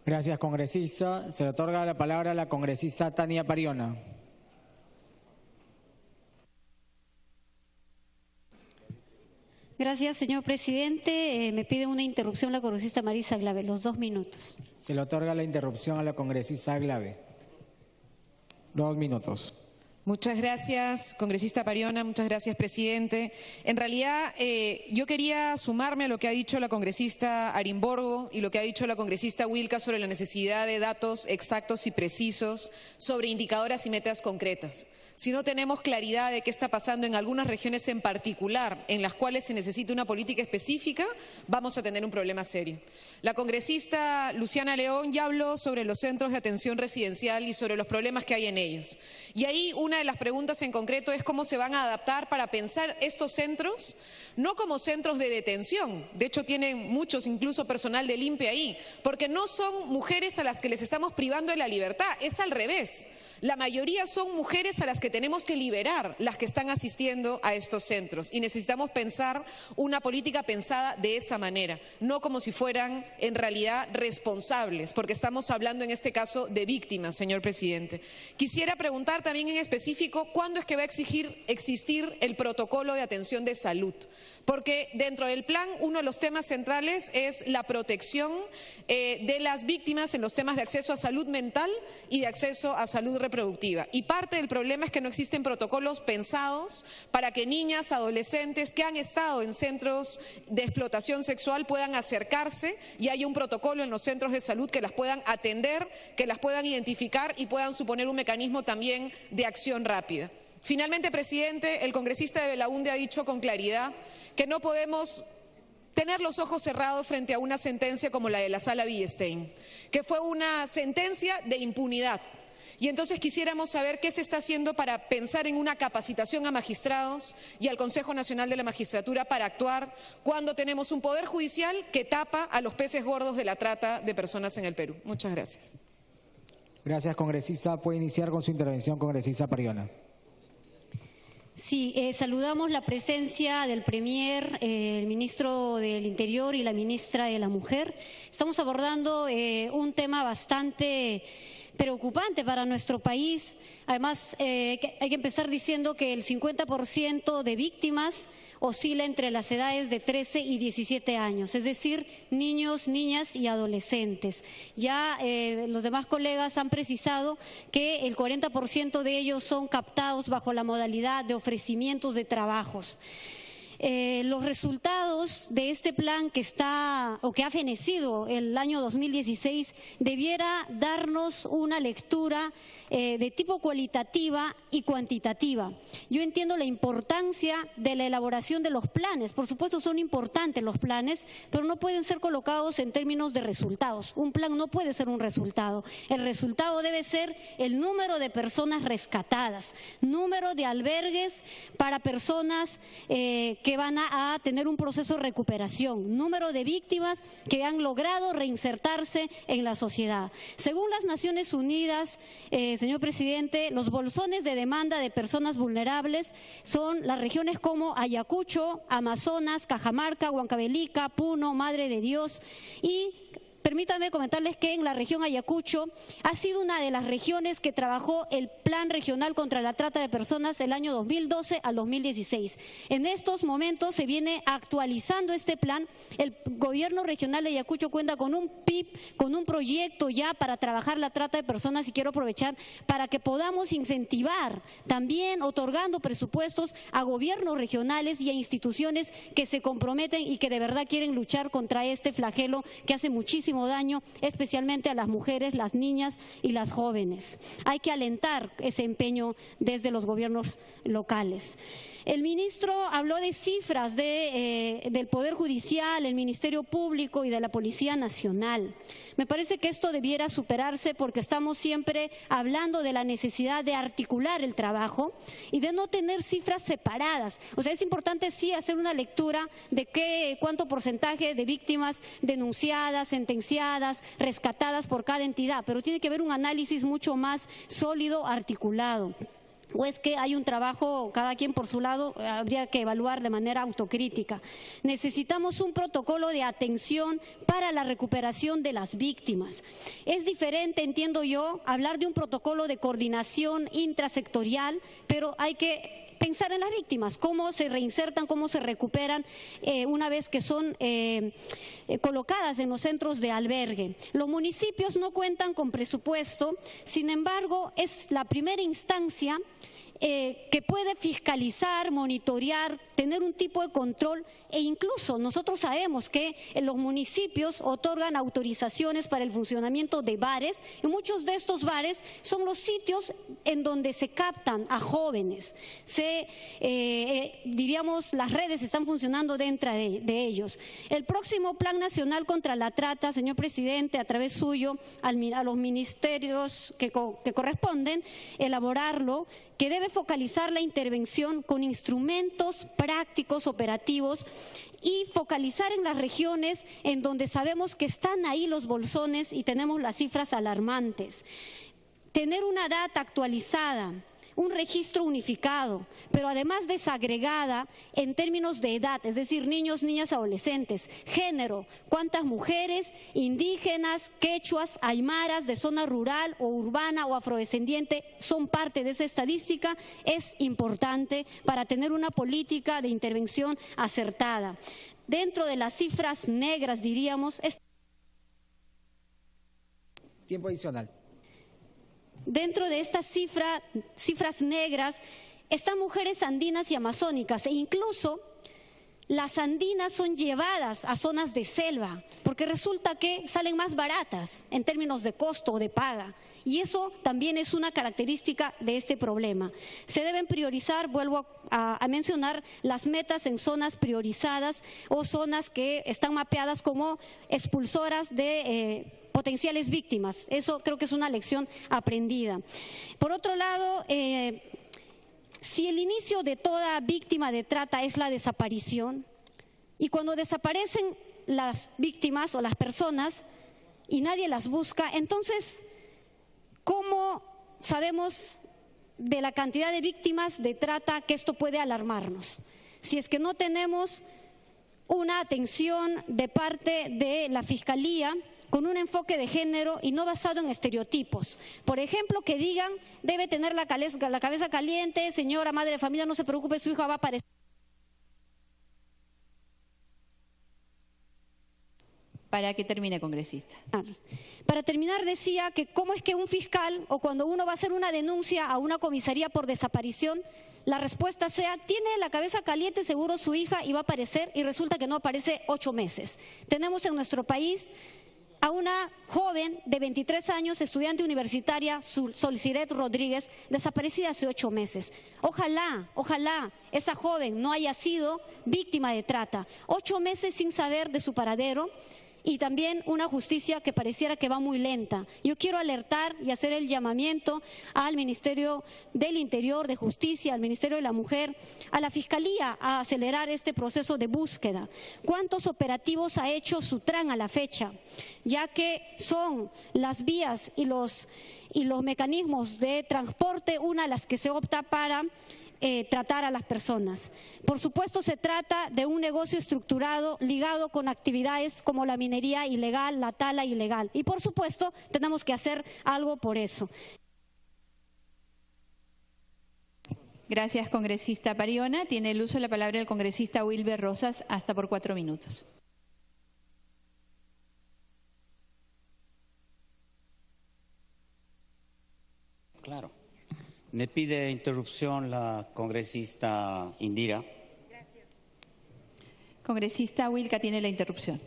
Gracias, congresista. Se le otorga la palabra a la congresista Tania Pariona. Gracias, señor presidente. Me pide una interrupción la congresista Marisa Aglave, los 2 minutos. Se le otorga la interrupción a la congresista Aglave. 2 minutos. Muchas gracias, congresista Pariona, muchas gracias, presidente. En realidad, yo quería sumarme a lo que ha dicho la congresista Arimborgo y lo que ha dicho la congresista Wilca sobre la necesidad de datos exactos y precisos sobre indicadoras y metas concretas. Si no tenemos claridad de qué está pasando en algunas regiones en particular, en las cuales se necesita una política específica, vamos a tener un problema serio. La congresista Luciana León ya habló sobre los centros de atención residencial y sobre los problemas que hay en ellos. Y ahí una de las preguntas en concreto es cómo se van a adaptar para pensar estos centros, no como centros de detención. De hecho, tienen muchos, incluso personal del INPE ahí, porque no son mujeres a las que les estamos privando de la libertad, es al revés. La mayoría son mujeres a las que tenemos que liberar, las que están asistiendo a estos centros. Y necesitamos pensar una política pensada de esa manera, no como si fueran en realidad responsables, porque estamos hablando en este caso de víctimas, señor presidente. Quisiera preguntar también en específico cuándo es que va a existir el protocolo de atención de salud. Porque dentro del plan uno de los temas centrales es la protección de las víctimas en los temas de acceso a salud mental y de acceso a salud reproductiva. Y parte del problema es que no existen protocolos pensados para que niñas, adolescentes que han estado en centros de explotación sexual puedan acercarse y haya un protocolo en los centros de salud que las puedan atender, que las puedan identificar y puedan suponer un mecanismo también de acción rápida. Finalmente, presidente, el congresista de Belaúnde ha dicho con claridad que no podemos tener los ojos cerrados frente a una sentencia como la de la Sala Villestein, que fue una sentencia de impunidad. Y entonces quisiéramos saber qué se está haciendo para pensar en una capacitación a magistrados y al Consejo Nacional de la Magistratura para actuar cuando tenemos un poder judicial que tapa a los peces gordos de la trata de personas en el Perú. Muchas gracias. Gracias, congresista. Puede iniciar con su intervención, congresista Pariona. Sí, saludamos la presencia del Premier, el ministro del Interior y la ministra de la Mujer. Estamos abordando un tema bastante preocupante para nuestro país. Además, hay que empezar diciendo que el 50% de víctimas oscila entre las edades de 13 y 17 años, es decir, niños, niñas y adolescentes. Ya los demás colegas han precisado que el 40% de ellos son captados bajo la modalidad de ofrecimientos de trabajos. Los resultados de este plan que ha fenecido el año 2016 debiera darnos una lectura de tipo cualitativa y cuantitativa. Yo entiendo la importancia de la elaboración de los planes. Por supuesto son importantes los planes, pero no pueden ser colocados en términos de resultados. Un plan no puede ser un resultado. El resultado debe ser el número de personas rescatadas, número de albergues para personas que van a tener un proceso de recuperación, número de víctimas que han logrado reinsertarse en la sociedad. Según las Naciones Unidas, señor presidente, los bolsones de demanda de personas vulnerables son las regiones como Ayacucho, Amazonas, Cajamarca, Huancavelica, Puno, Madre de Dios y permítanme comentarles que en la región Ayacucho ha sido una de las regiones que trabajó el Plan Regional contra la Trata de Personas el año 2012 al 2016. En estos momentos se viene actualizando este plan. El gobierno regional de Ayacucho cuenta con un PIB, con un proyecto ya para trabajar la trata de personas y quiero aprovechar para que podamos incentivar también otorgando presupuestos a gobiernos regionales y a instituciones que se comprometen y que de verdad quieren luchar contra este flagelo que hace muchísimo daño, especialmente a las mujeres, las niñas y las jóvenes. Hay que alentar ese empeño desde los gobiernos locales. El ministro habló de cifras del Poder Judicial, el Ministerio Público y de la Policía Nacional. Me parece que esto debiera superarse porque estamos siempre hablando de la necesidad de articular el trabajo y de no tener cifras separadas. O sea, es importante sí hacer una lectura de cuánto porcentaje de víctimas denunciadas, sentenciadas, rescatadas por cada entidad, pero tiene que haber un análisis mucho más sólido, articulado. O es que hay un trabajo, cada quien por su lado, habría que evaluar de manera autocrítica. Necesitamos un protocolo de atención para la recuperación de las víctimas. Es diferente, entiendo yo, hablar de un protocolo de coordinación intrasectorial, pero hay que pensar en las víctimas, cómo se reinsertan, cómo se recuperan una vez que son colocadas en los centros de albergue. Los municipios no cuentan con presupuesto, sin embargo, es la primera instancia que puede fiscalizar, monitorear, tener un tipo de control e incluso nosotros sabemos que los municipios otorgan autorizaciones para el funcionamiento de bares y muchos de estos bares son los sitios en donde se captan a jóvenes. Diríamos, las redes están funcionando dentro de ellos. El próximo Plan Nacional contra la Trata, señor presidente, a través suyo, a los ministerios que corresponden, elaborarlo, que debe focalizar la intervención con instrumentos prácticos, operativos y focalizar en las regiones en donde sabemos que están ahí los bolsones y tenemos las cifras alarmantes. Tener una data actualizada, un registro unificado, pero además desagregada en términos de edad, es decir, niños, niñas, adolescentes, género, cuántas mujeres, indígenas, quechuas, aymaras de zona rural o urbana o afrodescendiente son parte de esa estadística, es importante para tener una política de intervención acertada. Dentro de las cifras negras, diríamos… Tiempo adicional. Dentro de estas cifras negras están mujeres andinas y amazónicas e incluso las andinas son llevadas a zonas de selva porque resulta que salen más baratas en términos de costo o de paga. Y eso también es una característica de este problema. Se deben priorizar, vuelvo a mencionar, las metas en zonas priorizadas o zonas que están mapeadas como expulsoras de potenciales víctimas. Eso creo que es una lección aprendida. Por otro lado, si el inicio de toda víctima de trata es la desaparición, y cuando desaparecen las víctimas o las personas y nadie las busca, entonces, ¿cómo sabemos de la cantidad de víctimas de trata que esto puede alarmarnos? Si es que no tenemos una atención de parte de la Fiscalía con un enfoque de género y no basado en estereotipos. Por ejemplo, que digan, debe tener la cabeza caliente, señora madre de familia, no se preocupe, su hija va a aparecer. Para que termine, congresista. Para terminar, decía que cómo es que un fiscal o cuando uno va a hacer una denuncia a una comisaría por desaparición, la respuesta sea, tiene la cabeza caliente seguro su hija y va a aparecer, y resulta que no aparece 8 meses. Tenemos en nuestro país a una joven de 23 años, estudiante universitaria, Solciret Rodríguez, desaparecida hace 8 meses. Ojalá esa joven no haya sido víctima de trata. 8 meses sin saber de su paradero. Y también una justicia que pareciera que va muy lenta. Yo quiero alertar y hacer el llamamiento al Ministerio del Interior, de Justicia, al Ministerio de la Mujer, a la Fiscalía a acelerar este proceso de búsqueda. ¿Cuántos operativos ha hecho Sutran a la fecha? Ya que son las vías y los mecanismos de transporte una de las que se opta para tratar a las personas. Por supuesto, se trata de un negocio estructurado ligado con actividades como la minería ilegal, la tala ilegal. Y por supuesto, tenemos que hacer algo por eso. Gracias, congresista Pariona. Tiene el uso de la palabra el congresista Wilber Rosas, hasta por 4 minutos. Claro. Me pide interrupción la congresista Indira. Gracias. Congresista Wilca tiene la interrupción.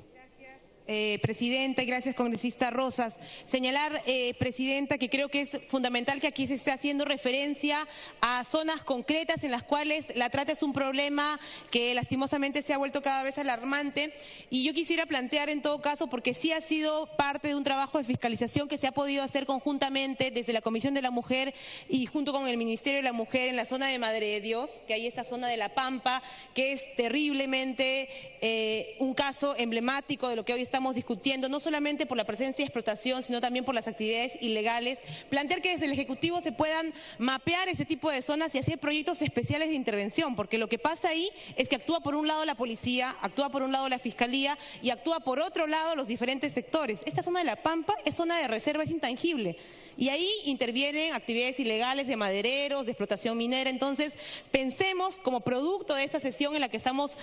Presidenta, y gracias, congresista Rosas. Señalar, presidenta, que creo que es fundamental que aquí se esté haciendo referencia a zonas concretas en las cuales la trata es un problema que lastimosamente se ha vuelto cada vez alarmante. Y yo quisiera plantear en todo caso, porque sí ha sido parte de un trabajo de fiscalización que se ha podido hacer conjuntamente desde la Comisión de la Mujer y junto con el Ministerio de la Mujer en la zona de Madre de Dios, que hay esta zona de La Pampa, que es terriblemente un caso emblemático de lo que hoy estamos discutiendo, no solamente por la presencia de explotación, sino también por las actividades ilegales. Plantear que desde el Ejecutivo se puedan mapear ese tipo de zonas y hacer proyectos especiales de intervención, porque lo que pasa ahí es que actúa por un lado la policía, actúa por un lado la Fiscalía y actúa por otro lado los diferentes sectores. Esta zona de La Pampa es zona de reserva, es intangible. Y ahí intervienen actividades ilegales de madereros, de explotación minera. Entonces, pensemos como producto de esta sesión en la que estamos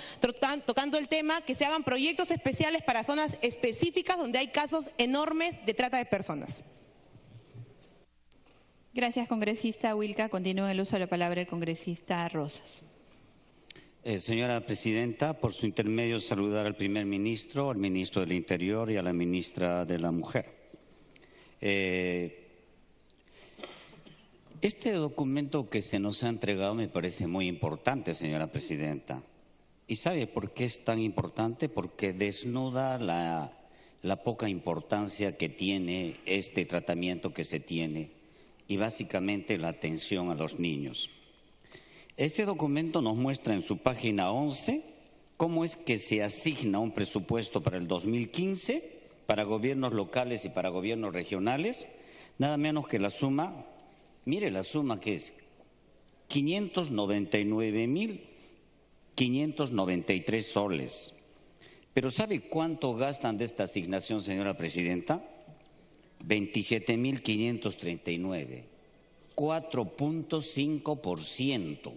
tocando el tema, que se hagan proyectos especiales para zonas específicas donde hay casos enormes de trata de personas. Gracias, congresista Wilca. Continúa el uso de la palabra el congresista Rosas. Señora presidenta, por su intermedio saludar al primer ministro, al ministro del Interior y a la ministra de la Mujer. Este documento que se nos ha entregado me parece muy importante, señora presidenta. ¿Y sabe por qué es tan importante? Porque desnuda la poca importancia que tiene este tratamiento que se tiene y básicamente la atención a los niños. Este documento nos muestra en su página 11 cómo es que se asigna un presupuesto para el 2015 para gobiernos locales y para gobiernos regionales, nada menos que la suma. Mire la suma que es 599.593 soles. Pero ¿sabe cuánto gastan de esta asignación, señora presidenta? 27.539, 4.5%.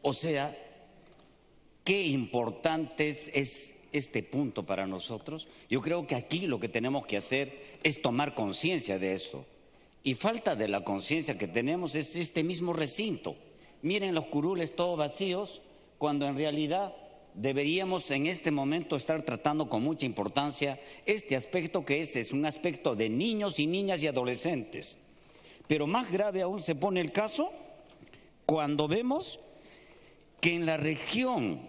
O sea, qué importante es este punto para nosotros. Yo creo que aquí lo que tenemos que hacer es tomar conciencia de esto. Y falta de la conciencia que tenemos es este mismo recinto. Miren los curules todos vacíos, cuando en realidad deberíamos en este momento estar tratando con mucha importancia este aspecto que es un aspecto de niños y niñas y adolescentes. Pero más grave aún se pone el caso cuando vemos que en la región,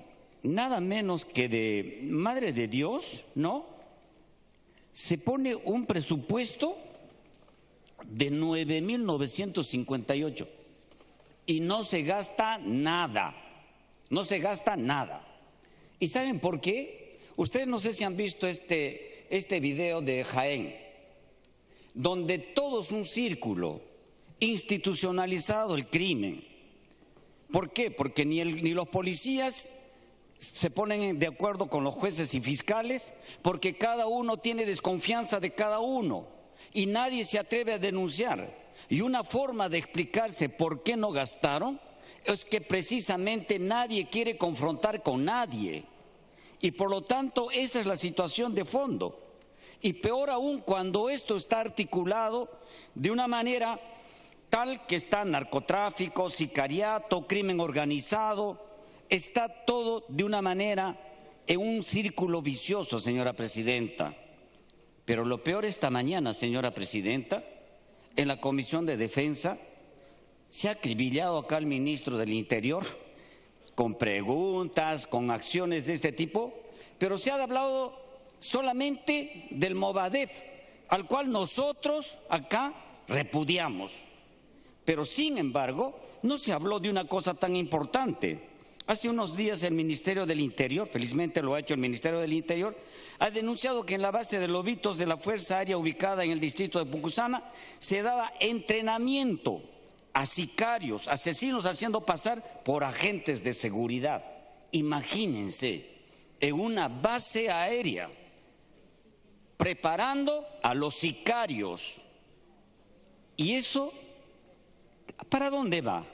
nada menos que de Madre de Dios, ¿no?, se pone un presupuesto de 9.958 y no se gasta nada, no se gasta nada. ¿Y saben por qué? Ustedes no sé si han visto este video de Jaén, donde todo es un círculo, institucionalizado el crimen. ¿Por qué? Porque ni los policías se ponen de acuerdo con los jueces y fiscales, porque cada uno tiene desconfianza de cada uno y nadie se atreve a denunciar. Y una forma de explicarse por qué no gastaron es que precisamente nadie quiere confrontar con nadie. Y por lo tanto esa es la situación de fondo. Y peor aún cuando esto está articulado de una manera tal que está narcotráfico, sicariato, crimen organizado, está todo de una manera en un círculo vicioso, señora presidenta. Pero lo peor esta mañana, señora presidenta, en la Comisión de Defensa se ha acribillado acá al ministro del Interior con preguntas, con acciones de este tipo, pero se ha hablado solamente del Movadef, al cual nosotros acá repudiamos. Pero sin embargo, no se habló de una cosa tan importante. Hace unos días el Ministerio del Interior, felizmente lo ha hecho el Ministerio del Interior, ha denunciado que en la base de Lobitos de la Fuerza Aérea ubicada en el distrito de Pucusana se daba entrenamiento a sicarios, asesinos haciendo pasar por agentes de seguridad. Imagínense, en una base aérea, preparando a los sicarios. ¿Y eso para dónde va?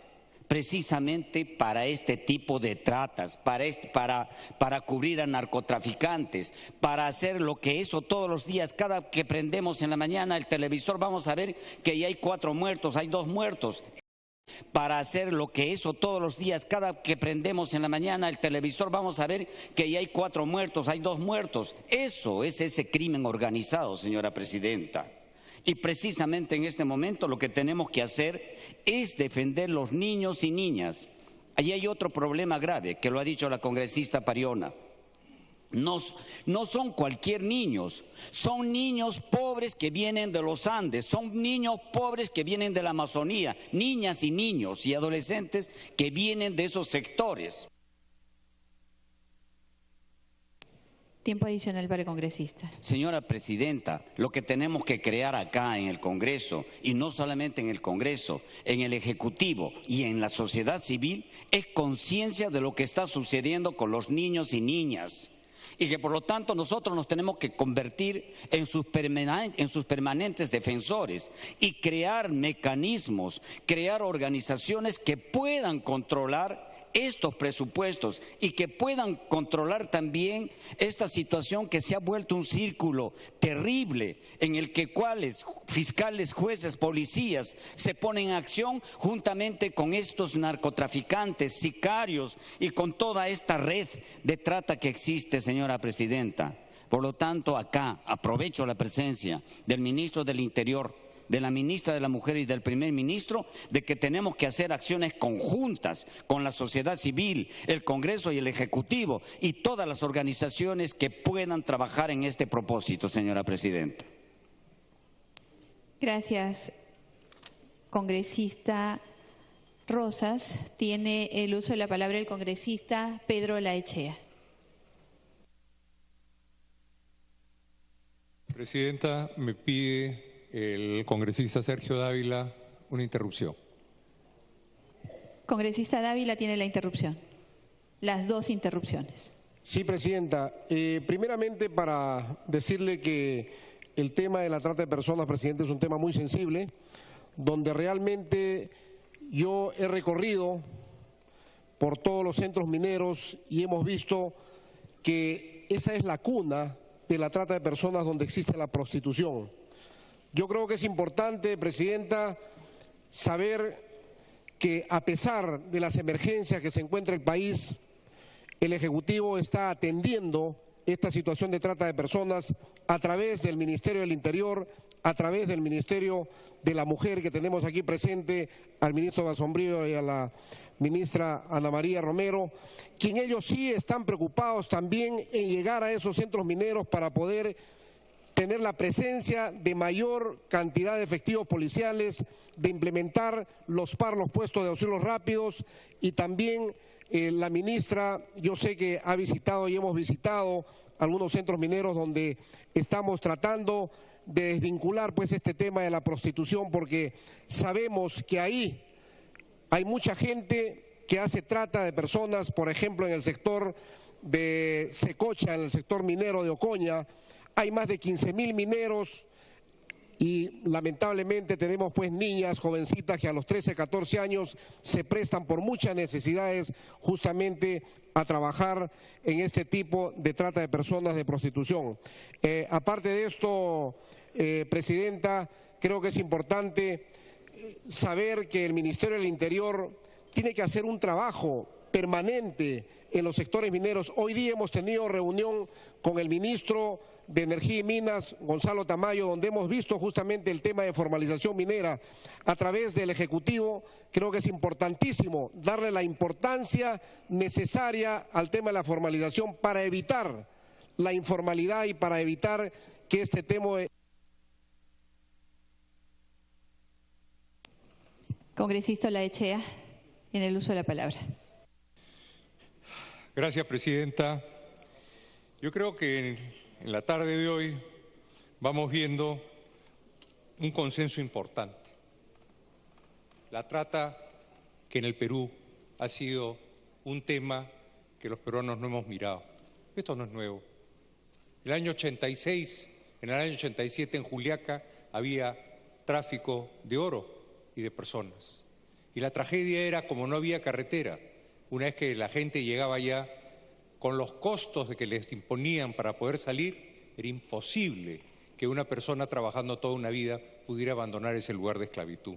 Precisamente para este tipo de tratas, para cubrir a narcotraficantes, para hacer lo que eso todos los días, cada que prendemos en la mañana el televisor vamos a ver que ya hay 4 muertos, hay 2 muertos. Para hacer lo que eso todos los días, cada que prendemos en la mañana el televisor vamos a ver que ya hay 4 muertos, hay 2 muertos. Eso es ese crimen organizado, señora presidenta. Y precisamente en este momento lo que tenemos que hacer es defender los niños y niñas. Allí hay otro problema grave que lo ha dicho la congresista Pariona. No son cualquier niños, son niños pobres que vienen de los Andes, son niños pobres que vienen de la Amazonía, niñas y niños y adolescentes que vienen de esos sectores. Tiempo adicional para el congresista. Señora presidenta, lo que tenemos que crear acá en el Congreso, y no solamente en el Congreso, en el Ejecutivo y en la sociedad civil, es conciencia de lo que está sucediendo con los niños y niñas. Y que por lo tanto nosotros nos tenemos que convertir en sus permanentes defensores y crear mecanismos, crear organizaciones que puedan controlar estos presupuestos y que puedan controlar también esta situación que se ha vuelto un círculo terrible en el que fiscales, jueces, policías se ponen en acción juntamente con estos narcotraficantes, sicarios y con toda esta red de trata que existe, señora presidenta. Por lo tanto, acá aprovecho la presencia del ministro del Interior, de la ministra de la Mujer y del primer ministro, de que tenemos que hacer acciones conjuntas con la sociedad civil, el Congreso y el Ejecutivo y todas las organizaciones que puedan trabajar en este propósito, señora presidenta. Gracias, congresista Rosas. Tiene el uso de la palabra el congresista Pedro Laechea. Presidenta, me pide el congresista Sergio Dávila una interrupción. Congresista Dávila tiene la interrupción, las 2 interrupciones. Sí, presidenta. Primeramente para decirle que el tema de la trata de personas, presidente, es un tema muy sensible, donde realmente yo he recorrido por todos los centros mineros y hemos visto que esa es la cuna de la trata de personas, donde existe la prostitución. Yo creo que es importante, presidenta, saber que a pesar de las emergencias que se encuentra el país, el Ejecutivo está atendiendo esta situación de trata de personas a través del Ministerio del Interior, a través del Ministerio de la Mujer, que tenemos aquí presente al ministro Basombrío y a la ministra Ana María Romero, quien ellos sí están preocupados también en llegar a esos centros mineros para poder tener la presencia de mayor cantidad de efectivos policiales, de implementar los puestos de auxilios rápidos, y también la ministra, yo sé que ha visitado y hemos visitado algunos centros mineros donde estamos tratando de desvincular pues este tema de la prostitución, porque sabemos que ahí hay mucha gente que hace trata de personas, por ejemplo en el sector de Secocha, en el sector minero de Ocoña, hay más de 15.000 mineros y lamentablemente tenemos pues niñas, jovencitas que a los 13, 14 años se prestan por muchas necesidades justamente a trabajar en este tipo de trata de personas, de prostitución. Aparte de esto, Presidenta, creo que es importante saber que el Ministerio del Interior tiene que hacer un trabajo permanente en los sectores mineros. Hoy día hemos tenido reunión con el ministro de Energía y Minas, Gonzalo Tamayo, donde hemos visto justamente el tema de formalización minera a través del Ejecutivo. Creo que es importantísimo darle la importancia necesaria al tema de la formalización para evitar la informalidad y para evitar que este tema... Congresista Olaechea, en el uso de la palabra. Gracias, Presidenta. Yo creo que en la tarde de hoy vamos viendo un consenso importante. La trata, que en el Perú ha sido un tema que los peruanos no hemos mirado. Esto no es nuevo. En el año 86, en el año 87 en Juliaca había tráfico de oro y de personas. Y la tragedia era como no había carretera. Una vez que la gente llegaba allá, con los costos de que les imponían para poder salir, era imposible que una persona trabajando toda una vida pudiera abandonar ese lugar de esclavitud.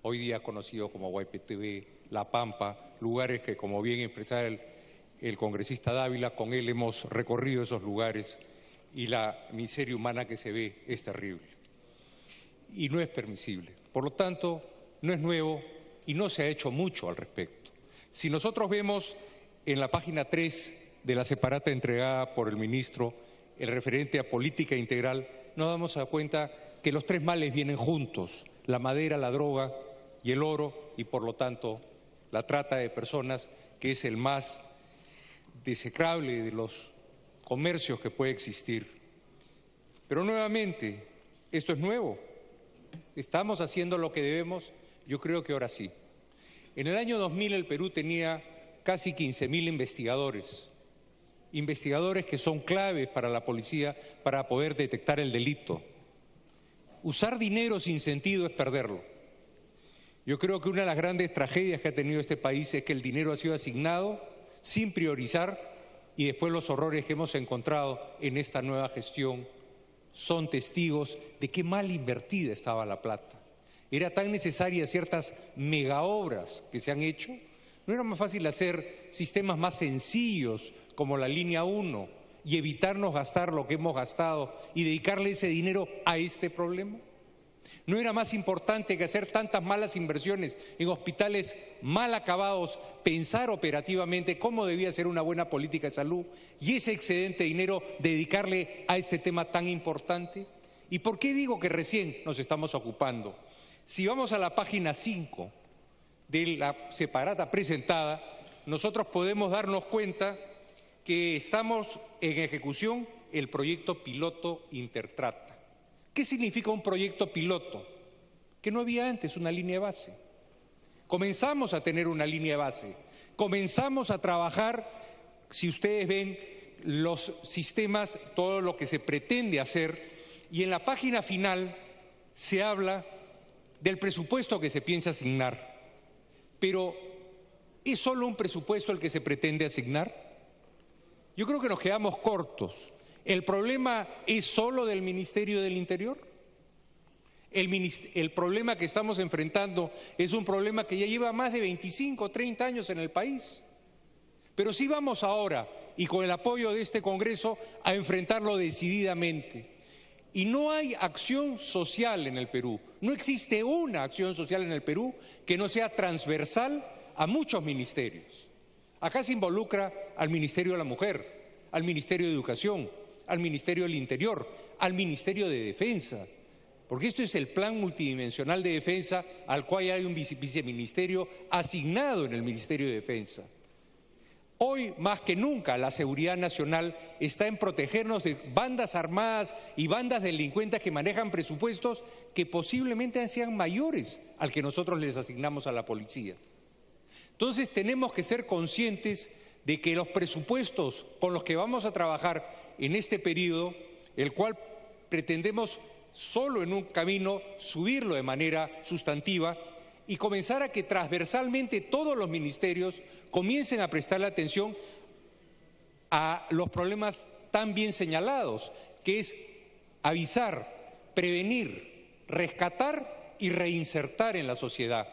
Hoy día conocido como Guaypetibé, La Pampa, lugares que, como bien expresaba el congresista Dávila, con él hemos recorrido esos lugares y la miseria humana que se ve es terrible. Y no es permisible. Por lo tanto, no es nuevo y no se ha hecho mucho al respecto. Si nosotros vemos en la página 3 de la separata entregada por el ministro, el referente a política integral, nos damos cuenta que los tres males vienen juntos: la madera, la droga y el oro, y por lo tanto la trata de personas, que es el más desecrable de los comercios que puede existir. Pero nuevamente, esto es nuevo. ¿Estamos haciendo lo que debemos? Yo creo que ahora sí. En el año 2000 el Perú tenía casi 15.000 investigadores que son claves para la policía para poder detectar el delito. Usar dinero sin sentido es perderlo. Yo creo que una de las grandes tragedias que ha tenido este país es que el dinero ha sido asignado sin priorizar, y después los horrores que hemos encontrado en esta nueva gestión son testigos de qué mal invertida estaba la plata. Era tan necesaria ciertas megaobras que se han hecho. ¿No era más fácil hacer sistemas más sencillos como la línea 1 y evitarnos gastar lo que hemos gastado y dedicarle ese dinero a este problema? ¿No era más importante que hacer tantas malas inversiones en hospitales mal acabados, pensar operativamente cómo debía ser una buena política de salud y ese excedente de dinero dedicarle a este tema tan importante? ¿Y por qué digo que recién nos estamos ocupando? Si vamos a la página 5 de la separata presentada, nosotros podemos darnos cuenta que estamos en ejecución el proyecto piloto Intertrata. ¿Qué significa un proyecto piloto? Que no había antes una línea de base. Comenzamos a tener una línea de base, comenzamos a trabajar, si ustedes ven los sistemas, todo lo que se pretende hacer, y en la página final se habla del presupuesto que se piensa asignar. Pero, ¿es solo un presupuesto el que se pretende asignar? Yo creo que nos quedamos cortos. ¿El problema es solo del Ministerio del Interior? El problema que estamos enfrentando es un problema que ya lleva más de 25 o 30 años en el país. Pero sí vamos ahora, y con el apoyo de este Congreso, a enfrentarlo decididamente. Y no hay acción social en el Perú. No existe una acción social en el Perú que no sea transversal a muchos ministerios. Acá se involucra al Ministerio de la Mujer, al Ministerio de Educación, al Ministerio del Interior, al Ministerio de Defensa, porque esto es el Plan Multidimensional de Defensa al cual hay un viceministerio asignado en el Ministerio de Defensa. Hoy, más que nunca, la seguridad nacional está en protegernos de bandas armadas y bandas delincuentes que manejan presupuestos que posiblemente sean mayores al que nosotros les asignamos a la policía. Entonces, tenemos que ser conscientes de que los presupuestos con los que vamos a trabajar en este periodo, el cual pretendemos solo en un camino subirlo de manera sustantiva y comenzar a que transversalmente todos los ministerios comiencen a prestarle atención a los problemas tan bien señalados, que es avisar, prevenir, rescatar y reinsertar en la sociedad.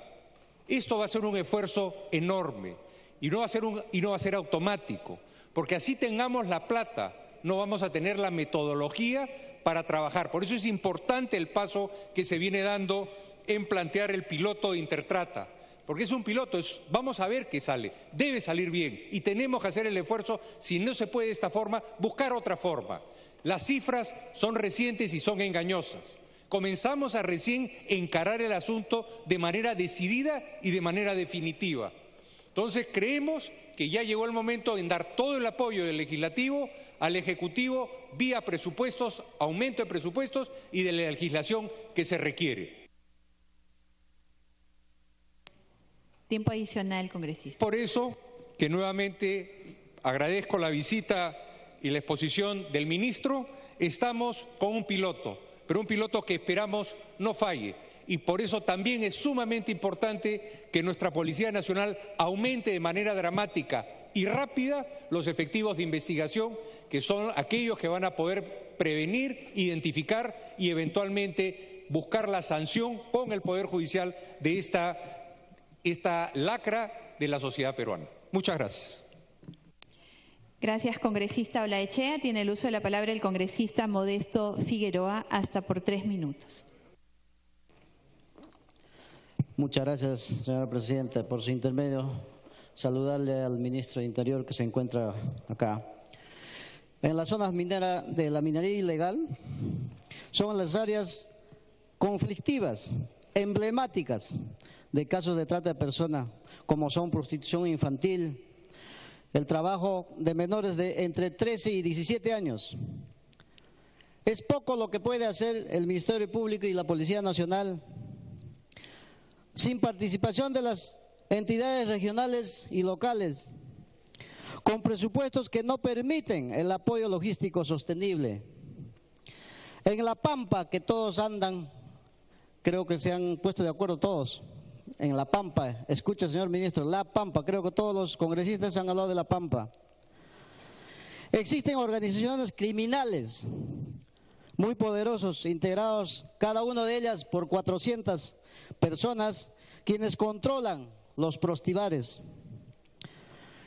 Esto va a ser un esfuerzo enorme y no va a ser automático, porque así tengamos la plata, no vamos a tener la metodología para trabajar. Por eso es importante el paso que se viene dando en plantear el piloto de Intertrata, porque es un piloto, vamos a ver qué sale, debe salir bien y tenemos que hacer el esfuerzo, si no se puede de esta forma, buscar otra forma. Las cifras son recientes y son engañosas. Comenzamos a recién encarar el asunto de manera decidida y de manera definitiva. Entonces creemos que ya llegó el momento en dar todo el apoyo del Legislativo al Ejecutivo vía presupuestos, aumento de presupuestos y de la legislación que se requiere. Tiempo adicional, congresista. Por eso que nuevamente agradezco la visita y la exposición del ministro. Estamos con un piloto, pero un piloto que esperamos no falle. Y por eso también es sumamente importante que nuestra Policía Nacional aumente de manera dramática y rápida los efectivos de investigación, que son aquellos que van a poder prevenir, identificar y eventualmente buscar la sanción con el Poder Judicial de esta lacra de la sociedad peruana. Muchas gracias. Gracias, congresista Olaechea. Tiene el uso de la palabra el congresista Modesto Figueroa, hasta por 3 minutos. Muchas gracias, señora presidenta. Por su intermedio, saludarle al ministro de Interior que se encuentra acá. En las zonas mineras de la minería ilegal son las áreas conflictivas, emblemáticas de casos de trata de personas, como son prostitución infantil, el trabajo de menores de entre 13 y 17 años. Es poco lo que puede hacer el Ministerio Público y la Policía Nacional sin participación de las entidades regionales y locales, con presupuestos que no permiten el apoyo logístico sostenible. En La Pampa, que todos andan, creo que se han puesto de acuerdo todos, en La Pampa, escucha señor ministro, La Pampa, creo que todos los congresistas han hablado de La Pampa. Existen organizaciones criminales muy poderosos, integrados cada una de ellas por 400 personas, quienes controlan los prostibares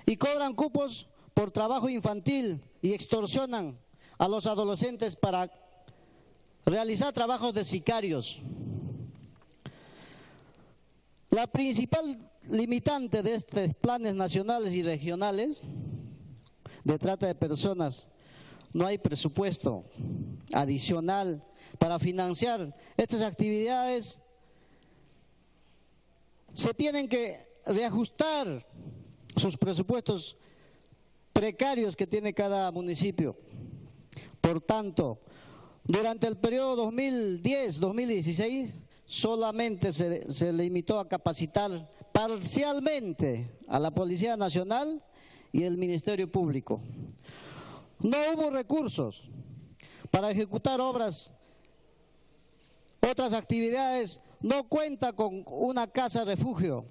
y cobran cupos por trabajo infantil y extorsionan a los adolescentes para realizar trabajos de sicarios. La principal limitante de estos planes nacionales y regionales de trata de personas, no hay presupuesto adicional para financiar estas actividades. Se tienen que reajustar sus presupuestos precarios que tiene cada municipio. Por tanto, durante el periodo 2010-2016 solamente se limitó a capacitar parcialmente a la Policía Nacional y el Ministerio Público. No hubo recursos para ejecutar obras, otras actividades. No cuenta con una casa refugio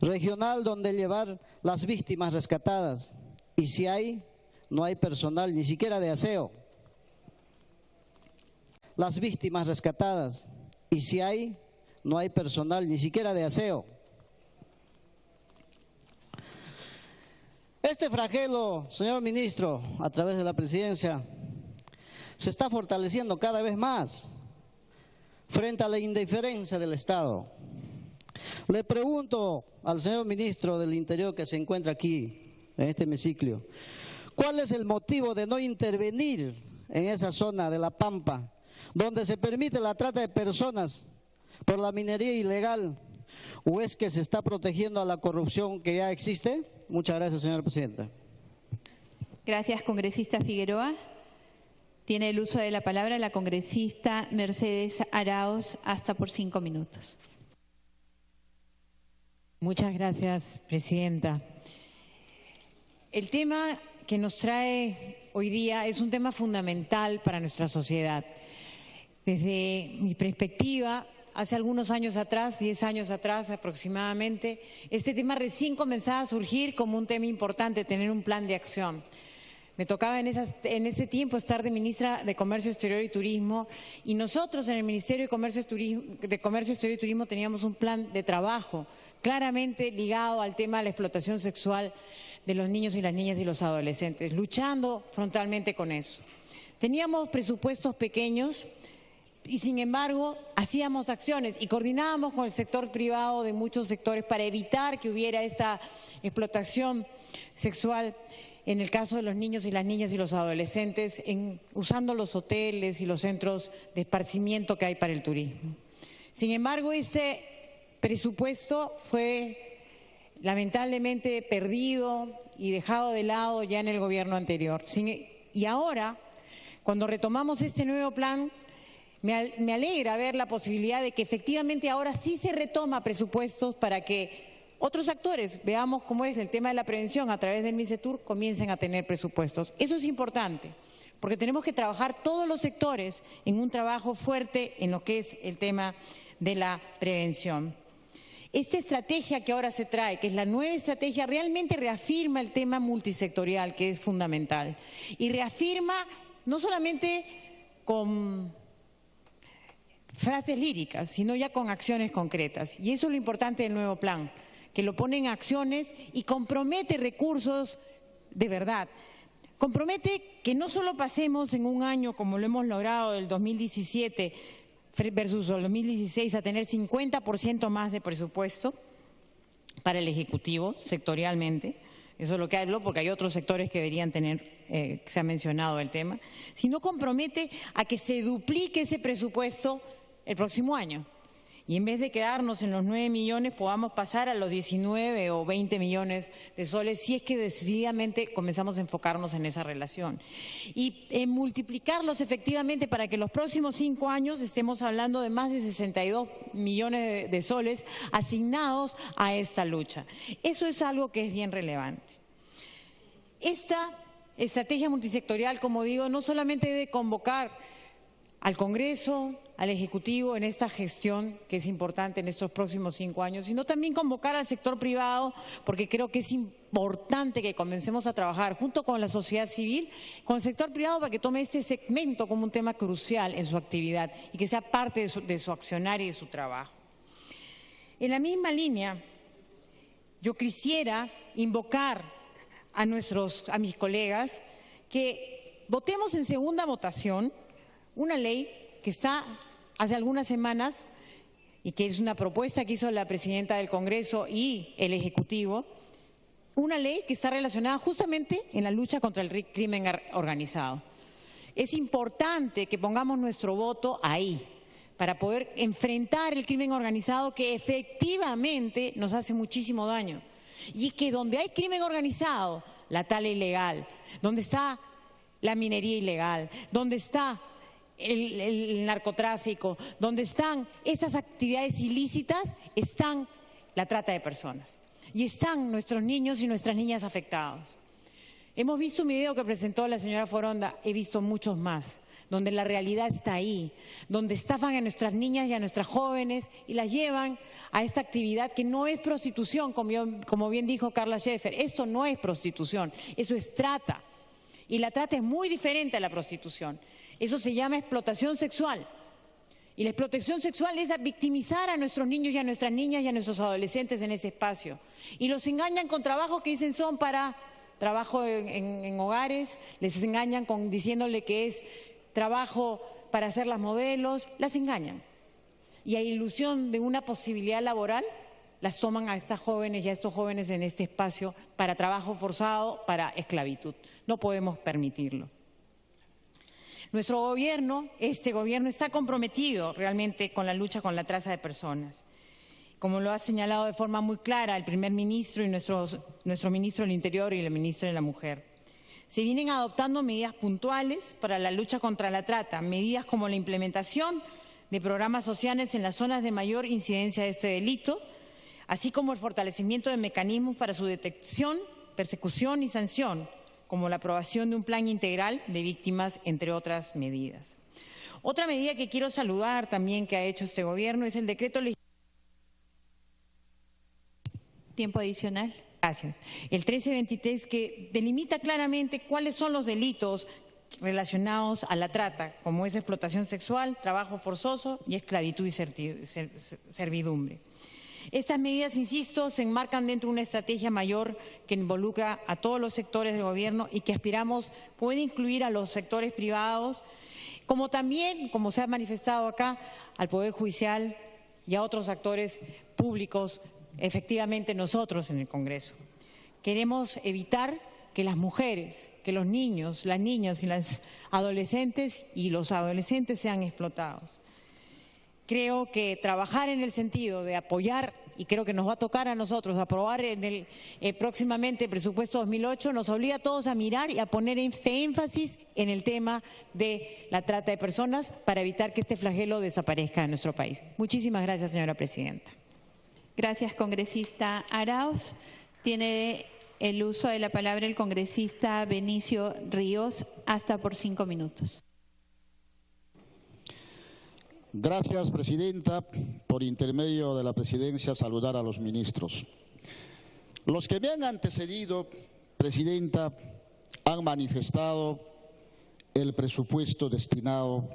regional donde llevar las víctimas rescatadas. Y si hay, no hay personal, ni siquiera de aseo. Las víctimas rescatadas. Y si hay, no hay personal, ni siquiera de aseo. Este flagelo, señor ministro, a través de la presidencia, se está fortaleciendo cada vez más frente a la indiferencia del Estado. Le pregunto al señor ministro del Interior que se encuentra aquí, en este hemiciclo, ¿Cuál es el motivo de no intervenir en esa zona de La Pampa, donde se permite la trata de personas por la minería ilegal? ¿O es que se está protegiendo a la corrupción que ya existe? Muchas gracias, señora presidenta. Gracias, congresista Figueroa. Tiene el uso de la palabra la congresista Mercedes Arauz, hasta por 5 minutos. Muchas gracias, presidenta. El tema que nos trae hoy día es un tema fundamental para nuestra sociedad. Desde mi perspectiva, hace algunos años atrás, 10 años atrás aproximadamente, este tema recién comenzaba a surgir como un tema importante, tener un plan de acción. Me tocaba en ese tiempo estar de ministra de Comercio Exterior y Turismo, y nosotros en el Ministerio de Comercio Exterior y Turismo teníamos un plan de trabajo claramente ligado al tema de la explotación sexual de los niños y las niñas y los adolescentes, luchando frontalmente con eso. Teníamos presupuestos pequeños y, sin embargo, hacíamos acciones y coordinábamos con el sector privado de muchos sectores para evitar que hubiera esta explotación sexual en el caso de los niños y las niñas y los adolescentes, usando los hoteles y los centros de esparcimiento que hay para el turismo. Sin embargo, este presupuesto fue lamentablemente perdido y dejado de lado ya en el gobierno anterior. Y ahora, cuando retomamos este nuevo plan, me alegra ver la posibilidad de que efectivamente ahora sí se retoma presupuestos para que otros actores, veamos cómo es el tema de la prevención a través del MINCETUR, comiencen a tener presupuestos. Eso es importante, porque tenemos que trabajar todos los sectores en un trabajo fuerte en lo que es el tema de la prevención. Esta estrategia que ahora se trae, que es la nueva estrategia, realmente reafirma el tema multisectorial, que es fundamental. Y reafirma no solamente con frases líricas, sino ya con acciones concretas. Y eso es lo importante del nuevo plan, que lo pone en acciones y compromete recursos de verdad. Compromete que no solo pasemos en un año, como lo hemos logrado del 2017 versus el 2016, a tener 50% más de presupuesto para el Ejecutivo, sectorialmente. Eso es lo que hablo, porque hay otros sectores que deberían tener, se ha mencionado el tema, sino compromete a que se duplique ese presupuesto el próximo año. Y en vez de quedarnos en los 9 millones, podamos pasar a los 19 o 20 millones de soles, si es que decididamente comenzamos a enfocarnos en esa relación. Y en multiplicarlos efectivamente para que los próximos 5 años estemos hablando de más de 62 millones de soles asignados a esta lucha. Eso es algo que es bien relevante. Esta estrategia multisectorial, como digo, no solamente debe convocar al Congreso, al Ejecutivo en esta gestión que es importante en estos próximos 5 años, sino también convocar al sector privado, porque creo que es importante que comencemos a trabajar junto con la sociedad civil, con el sector privado, para que tome este segmento como un tema crucial en su actividad y que sea parte de su accionar y de su trabajo. En la misma línea, yo quisiera invocar a mis colegas que votemos en segunda votación una ley que está hace algunas semanas y que es una propuesta que hizo la presidenta del Congreso y el Ejecutivo, una ley que está relacionada justamente en la lucha contra el crimen organizado. Es importante que pongamos nuestro voto ahí para poder enfrentar el crimen organizado, que efectivamente nos hace muchísimo daño. Y que donde hay crimen organizado, la tala ilegal, donde está la minería ilegal, donde está el narcotráfico, donde están esas actividades ilícitas, están la trata de personas y están nuestros niños y nuestras niñas afectados. Hemos visto un video que presentó la señora Foronda, he visto muchos más, donde la realidad está ahí, donde estafan a nuestras niñas y a nuestras jóvenes y las llevan a esta actividad que no es prostitución, como bien dijo Carla Schaefer. Esto no es prostitución, eso es trata. Y la trata es muy diferente a la prostitución. Eso se llama explotación sexual. Y la explotación sexual es victimizar a nuestros niños y a nuestras niñas y a nuestros adolescentes en ese espacio. Y los engañan con trabajos que dicen son para trabajo en hogares, les engañan diciéndole que es trabajo para hacer las modelos, las engañan. Y a ilusión de una posibilidad laboral, las toman a estas jóvenes y a estos jóvenes en este espacio para trabajo forzado, para esclavitud. No podemos permitirlo. Nuestro gobierno, este gobierno, está comprometido realmente con la lucha con la trata de personas. Como lo ha señalado de forma muy clara el primer ministro y nuestro ministro del Interior y la ministra de la Mujer. Se vienen adoptando medidas puntuales para la lucha contra la trata, medidas como la implementación de programas sociales en las zonas de mayor incidencia de este delito, así como el fortalecimiento de mecanismos para su detección, persecución y sanción, como la aprobación de un plan integral de víctimas, entre otras medidas. Otra medida que quiero saludar también que ha hecho este gobierno es el decreto legislativo. Tiempo adicional. Gracias. El 1323, que delimita claramente cuáles son los delitos relacionados a la trata, como es explotación sexual, trabajo forzoso y esclavitud y servidumbre. Estas medidas, insisto, se enmarcan dentro de una estrategia mayor que involucra a todos los sectores del gobierno y que aspiramos puede incluir a los sectores privados, como también, como se ha manifestado acá, al Poder Judicial y a otros actores públicos, efectivamente nosotros en el Congreso. Queremos evitar que las mujeres, que los niños, las niñas y las adolescentes y los adolescentes sean explotados. Creo que trabajar en el sentido de apoyar, y creo que nos va a tocar a nosotros aprobar próximamente el presupuesto 2008, nos obliga a todos a mirar y a poner este énfasis en el tema de la trata de personas para evitar que este flagelo desaparezca de nuestro país. Muchísimas gracias, señora presidenta. Gracias, congresista Arauz. Tiene el uso de la palabra el congresista Benicio Ríos, hasta por 5 minutos. Gracias, presidenta. Por intermedio de la presidencia, saludar a los ministros. Los que me han antecedido, presidenta, han manifestado el presupuesto destinado.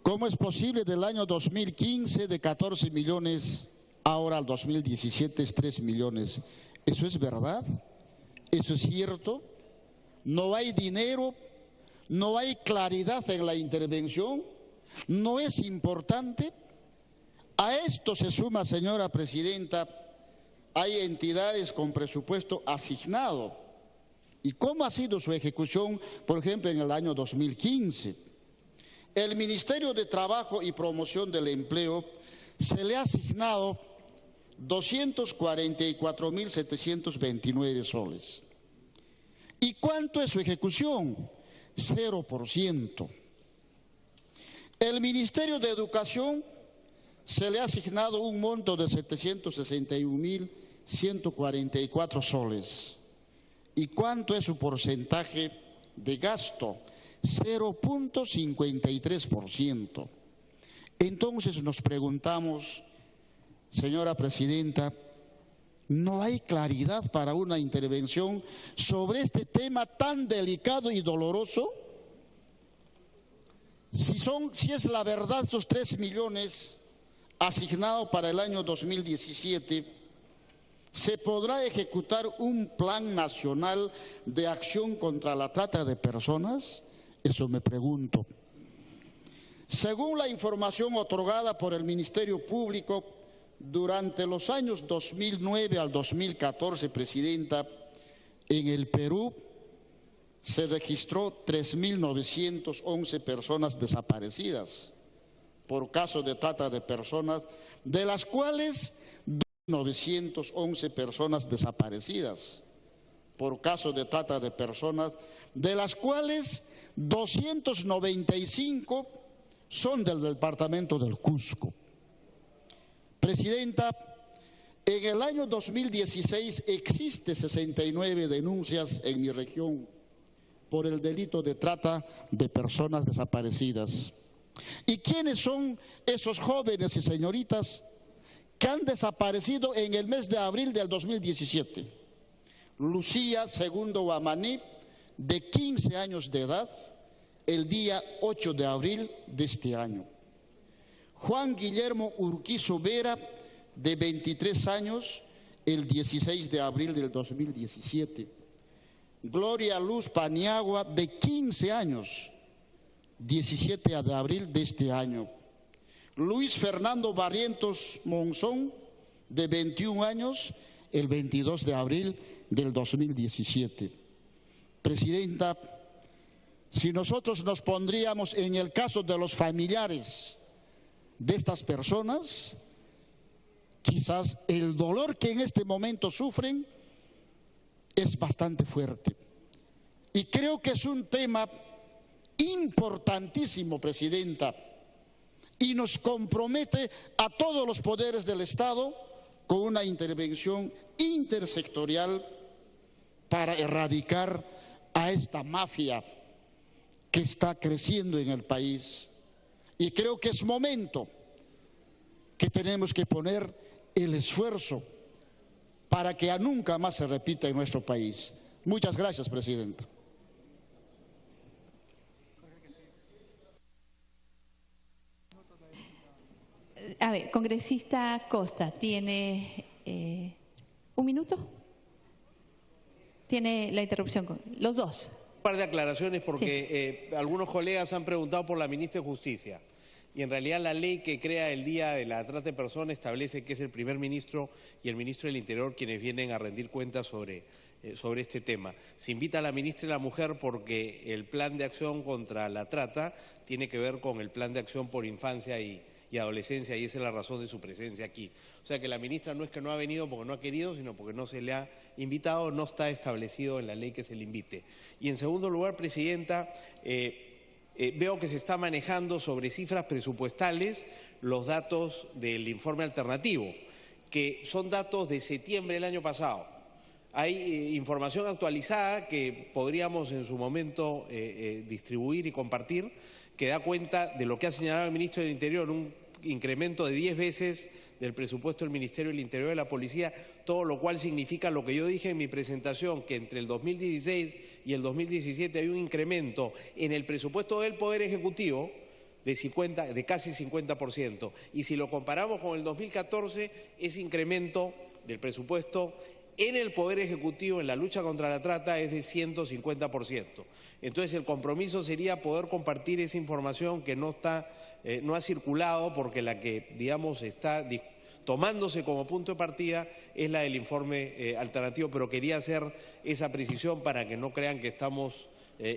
¿Cómo es posible del año 2015 de 14 millones, ahora al 2017 es 3 millones? ¿Eso es verdad? ¿Eso es cierto? ¿No hay dinero? ¿No hay claridad en la intervención? ¿No es importante? A esto se suma, señora presidenta, hay entidades con presupuesto asignado. ¿Y cómo ha sido su ejecución, por ejemplo, en el año 2015? El Ministerio de Trabajo y Promoción del Empleo se le ha asignado 244.729 soles. ¿Y cuánto es su ejecución? 0%. El Ministerio de Educación se le ha asignado un monto de 761.144 soles. ¿Y cuánto es su porcentaje de gasto? 0.53%. Entonces nos preguntamos, señora presidenta, ¿no hay claridad para una intervención sobre este tema tan delicado y doloroso? Si es la verdad estos 3 millones asignados para el año 2017, ¿se podrá ejecutar un plan nacional de acción contra la trata de personas? Eso me pregunto. Según la información otorgada por el Ministerio Público, durante los años 2009 al 2014, presidenta, en el Perú se registró 3.911 personas desaparecidas por caso de trata de personas, de las cuales 911 personas desaparecidas por caso de trata de personas, de las cuales 295 son del departamento del Cusco. Presidenta, en el año 2016 existe 69 denuncias en mi región por el delito de trata de personas desaparecidas. ¿Y quiénes son esos jóvenes y señoritas que han desaparecido en el mes de abril del 2017? Lucía Segundo Guamaní, de 15 años de edad, el día 8 de abril de este año. Juan Guillermo Urquizo Vera, de 23 años, el 16 de abril del 2017. Gloria Luz Paniagua, de 15 años, 17 de abril de este año. Luis Fernando Barrientos Monzón, de 21 años el 22 de abril del 2017. Presidenta, si nosotros nos pondríamos en el caso de los familiares de estas personas, quizás el dolor que en este momento sufren es bastante fuerte. Y creo que es un tema importantísimo, Presidenta, y nos compromete a todos los poderes del Estado con una intervención intersectorial para erradicar a esta mafia que está creciendo en el país. Y creo que es momento que tenemos que poner el esfuerzo para que nunca más se repita en nuestro país. Muchas gracias, Presidenta. A ver, congresista Costa, ¿tiene un minuto? Tiene la interrupción, los dos. Un par de aclaraciones porque algunos colegas han preguntado por la ministra de Justicia y en realidad la ley que crea el Día de la Trata de Personas establece que es el primer ministro y el ministro del Interior quienes vienen a rendir cuentas sobre este tema. Se invita a la ministra de la Mujer porque el plan de acción contra la trata tiene que ver con el plan de acción por infancia y adolescencia y esa es la razón de su presencia aquí. O sea que la ministra no es que no ha venido porque no ha querido, sino porque no se le ha invitado, no está establecido en la ley que se le invite. Y en segundo lugar, Presidenta, veo que se está manejando sobre cifras presupuestales los datos del informe alternativo, que son datos de septiembre del año pasado. Hay información actualizada que podríamos en su momento distribuir y compartir, que da cuenta de lo que ha señalado el ministro del Interior, un incremento de 10 veces del presupuesto del Ministerio del Interior de la Policía, todo lo cual significa lo que yo dije en mi presentación, que entre el 2016 y el 2017 hay un incremento en el presupuesto del Poder Ejecutivo de casi 50%. Y si lo comparamos con el 2014, ese incremento del presupuesto en el Poder Ejecutivo, en la lucha contra la trata, es de 150%. Entonces, el compromiso sería poder compartir esa información que no ha circulado, porque la que, digamos, está tomándose como punto de partida es la del informe alternativo, pero quería hacer esa precisión para que no crean que estamos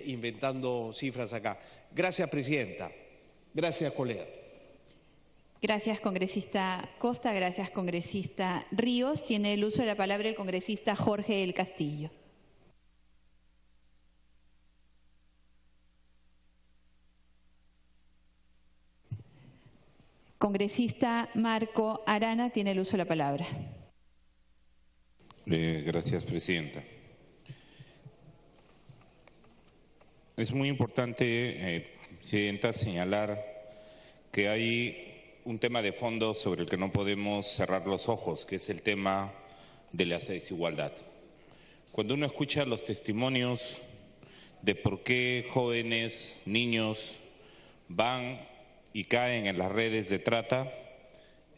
inventando cifras acá. Gracias, Presidenta. Gracias, colega. Gracias, congresista Costa. Gracias, congresista Ríos. Tiene el uso de la palabra el congresista Jorge del Castillo. Congresista Marco Arana tiene el uso de la palabra. Gracias, Presidenta. Es muy importante, Presidenta, señalar que hay un tema de fondo sobre el que no podemos cerrar los ojos, que es el tema de la desigualdad. Cuando uno escucha los testimonios de por qué jóvenes, niños van y caen en las redes de trata,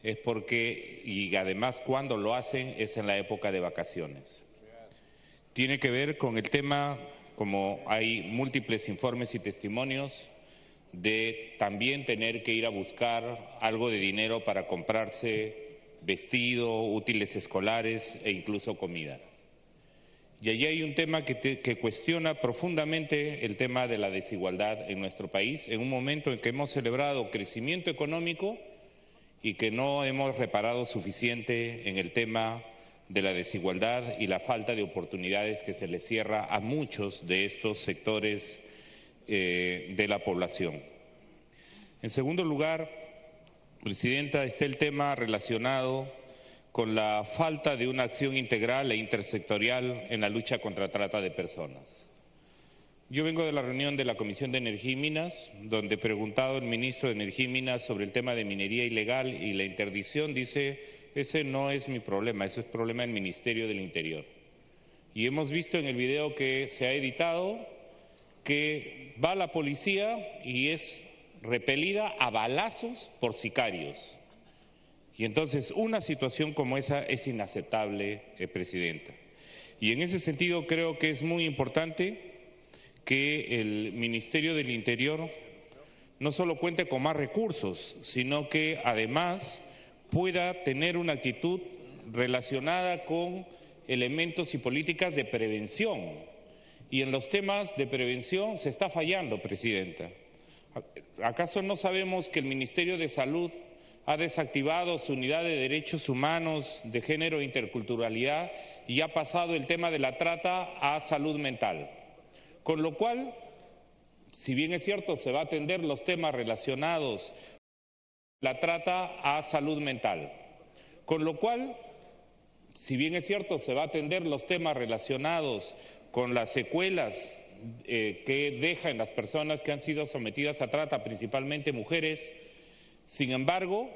es porque, y además cuando lo hacen, es en la época de vacaciones. Tiene que ver con el tema, como hay múltiples informes y testimonios, de también tener que ir a buscar algo de dinero para comprarse vestido, útiles escolares e incluso comida. Y allí hay un tema que cuestiona profundamente el tema de la desigualdad en nuestro país, en un momento en que hemos celebrado crecimiento económico y que no hemos reparado suficiente en el tema de la desigualdad y la falta de oportunidades que se le cierra a muchos de estos sectores de la población. En segundo lugar, Presidenta, está el tema relacionado con la falta de una acción integral e intersectorial en la lucha contra trata de personas. Yo vengo de la reunión de la Comisión de Energía y Minas, donde preguntado el ministro de Energía y Minas sobre el tema de minería ilegal y la interdicción, dice, ese no es mi problema, eso es problema del Ministerio del Interior. Y hemos visto en el video que se ha editado que va la policía y es repelida a balazos por sicarios. Y entonces una situación como esa es inaceptable, Presidenta. Y en ese sentido creo que es muy importante que el Ministerio del Interior no solo cuente con más recursos, sino que además pueda tener una actitud relacionada con elementos y políticas de prevención. Y en los temas de prevención se está fallando, Presidenta. ¿Acaso no sabemos que el Ministerio de Salud ha desactivado su unidad de derechos humanos, de género e interculturalidad y ha pasado el tema de la trata a salud mental? Con lo cual, si bien es cierto, se va a atender los temas relacionados con la trata a salud mental. Con lo cual, si bien es cierto, se va a atender los temas relacionados con las secuelas que deja en las personas que han sido sometidas a trata, principalmente mujeres. Sin embargo,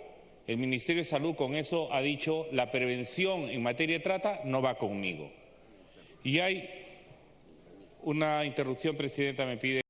el Ministerio de Salud con eso ha dicho: la prevención en materia de trata no va conmigo. Y hay una interrupción, Presidenta, me pide.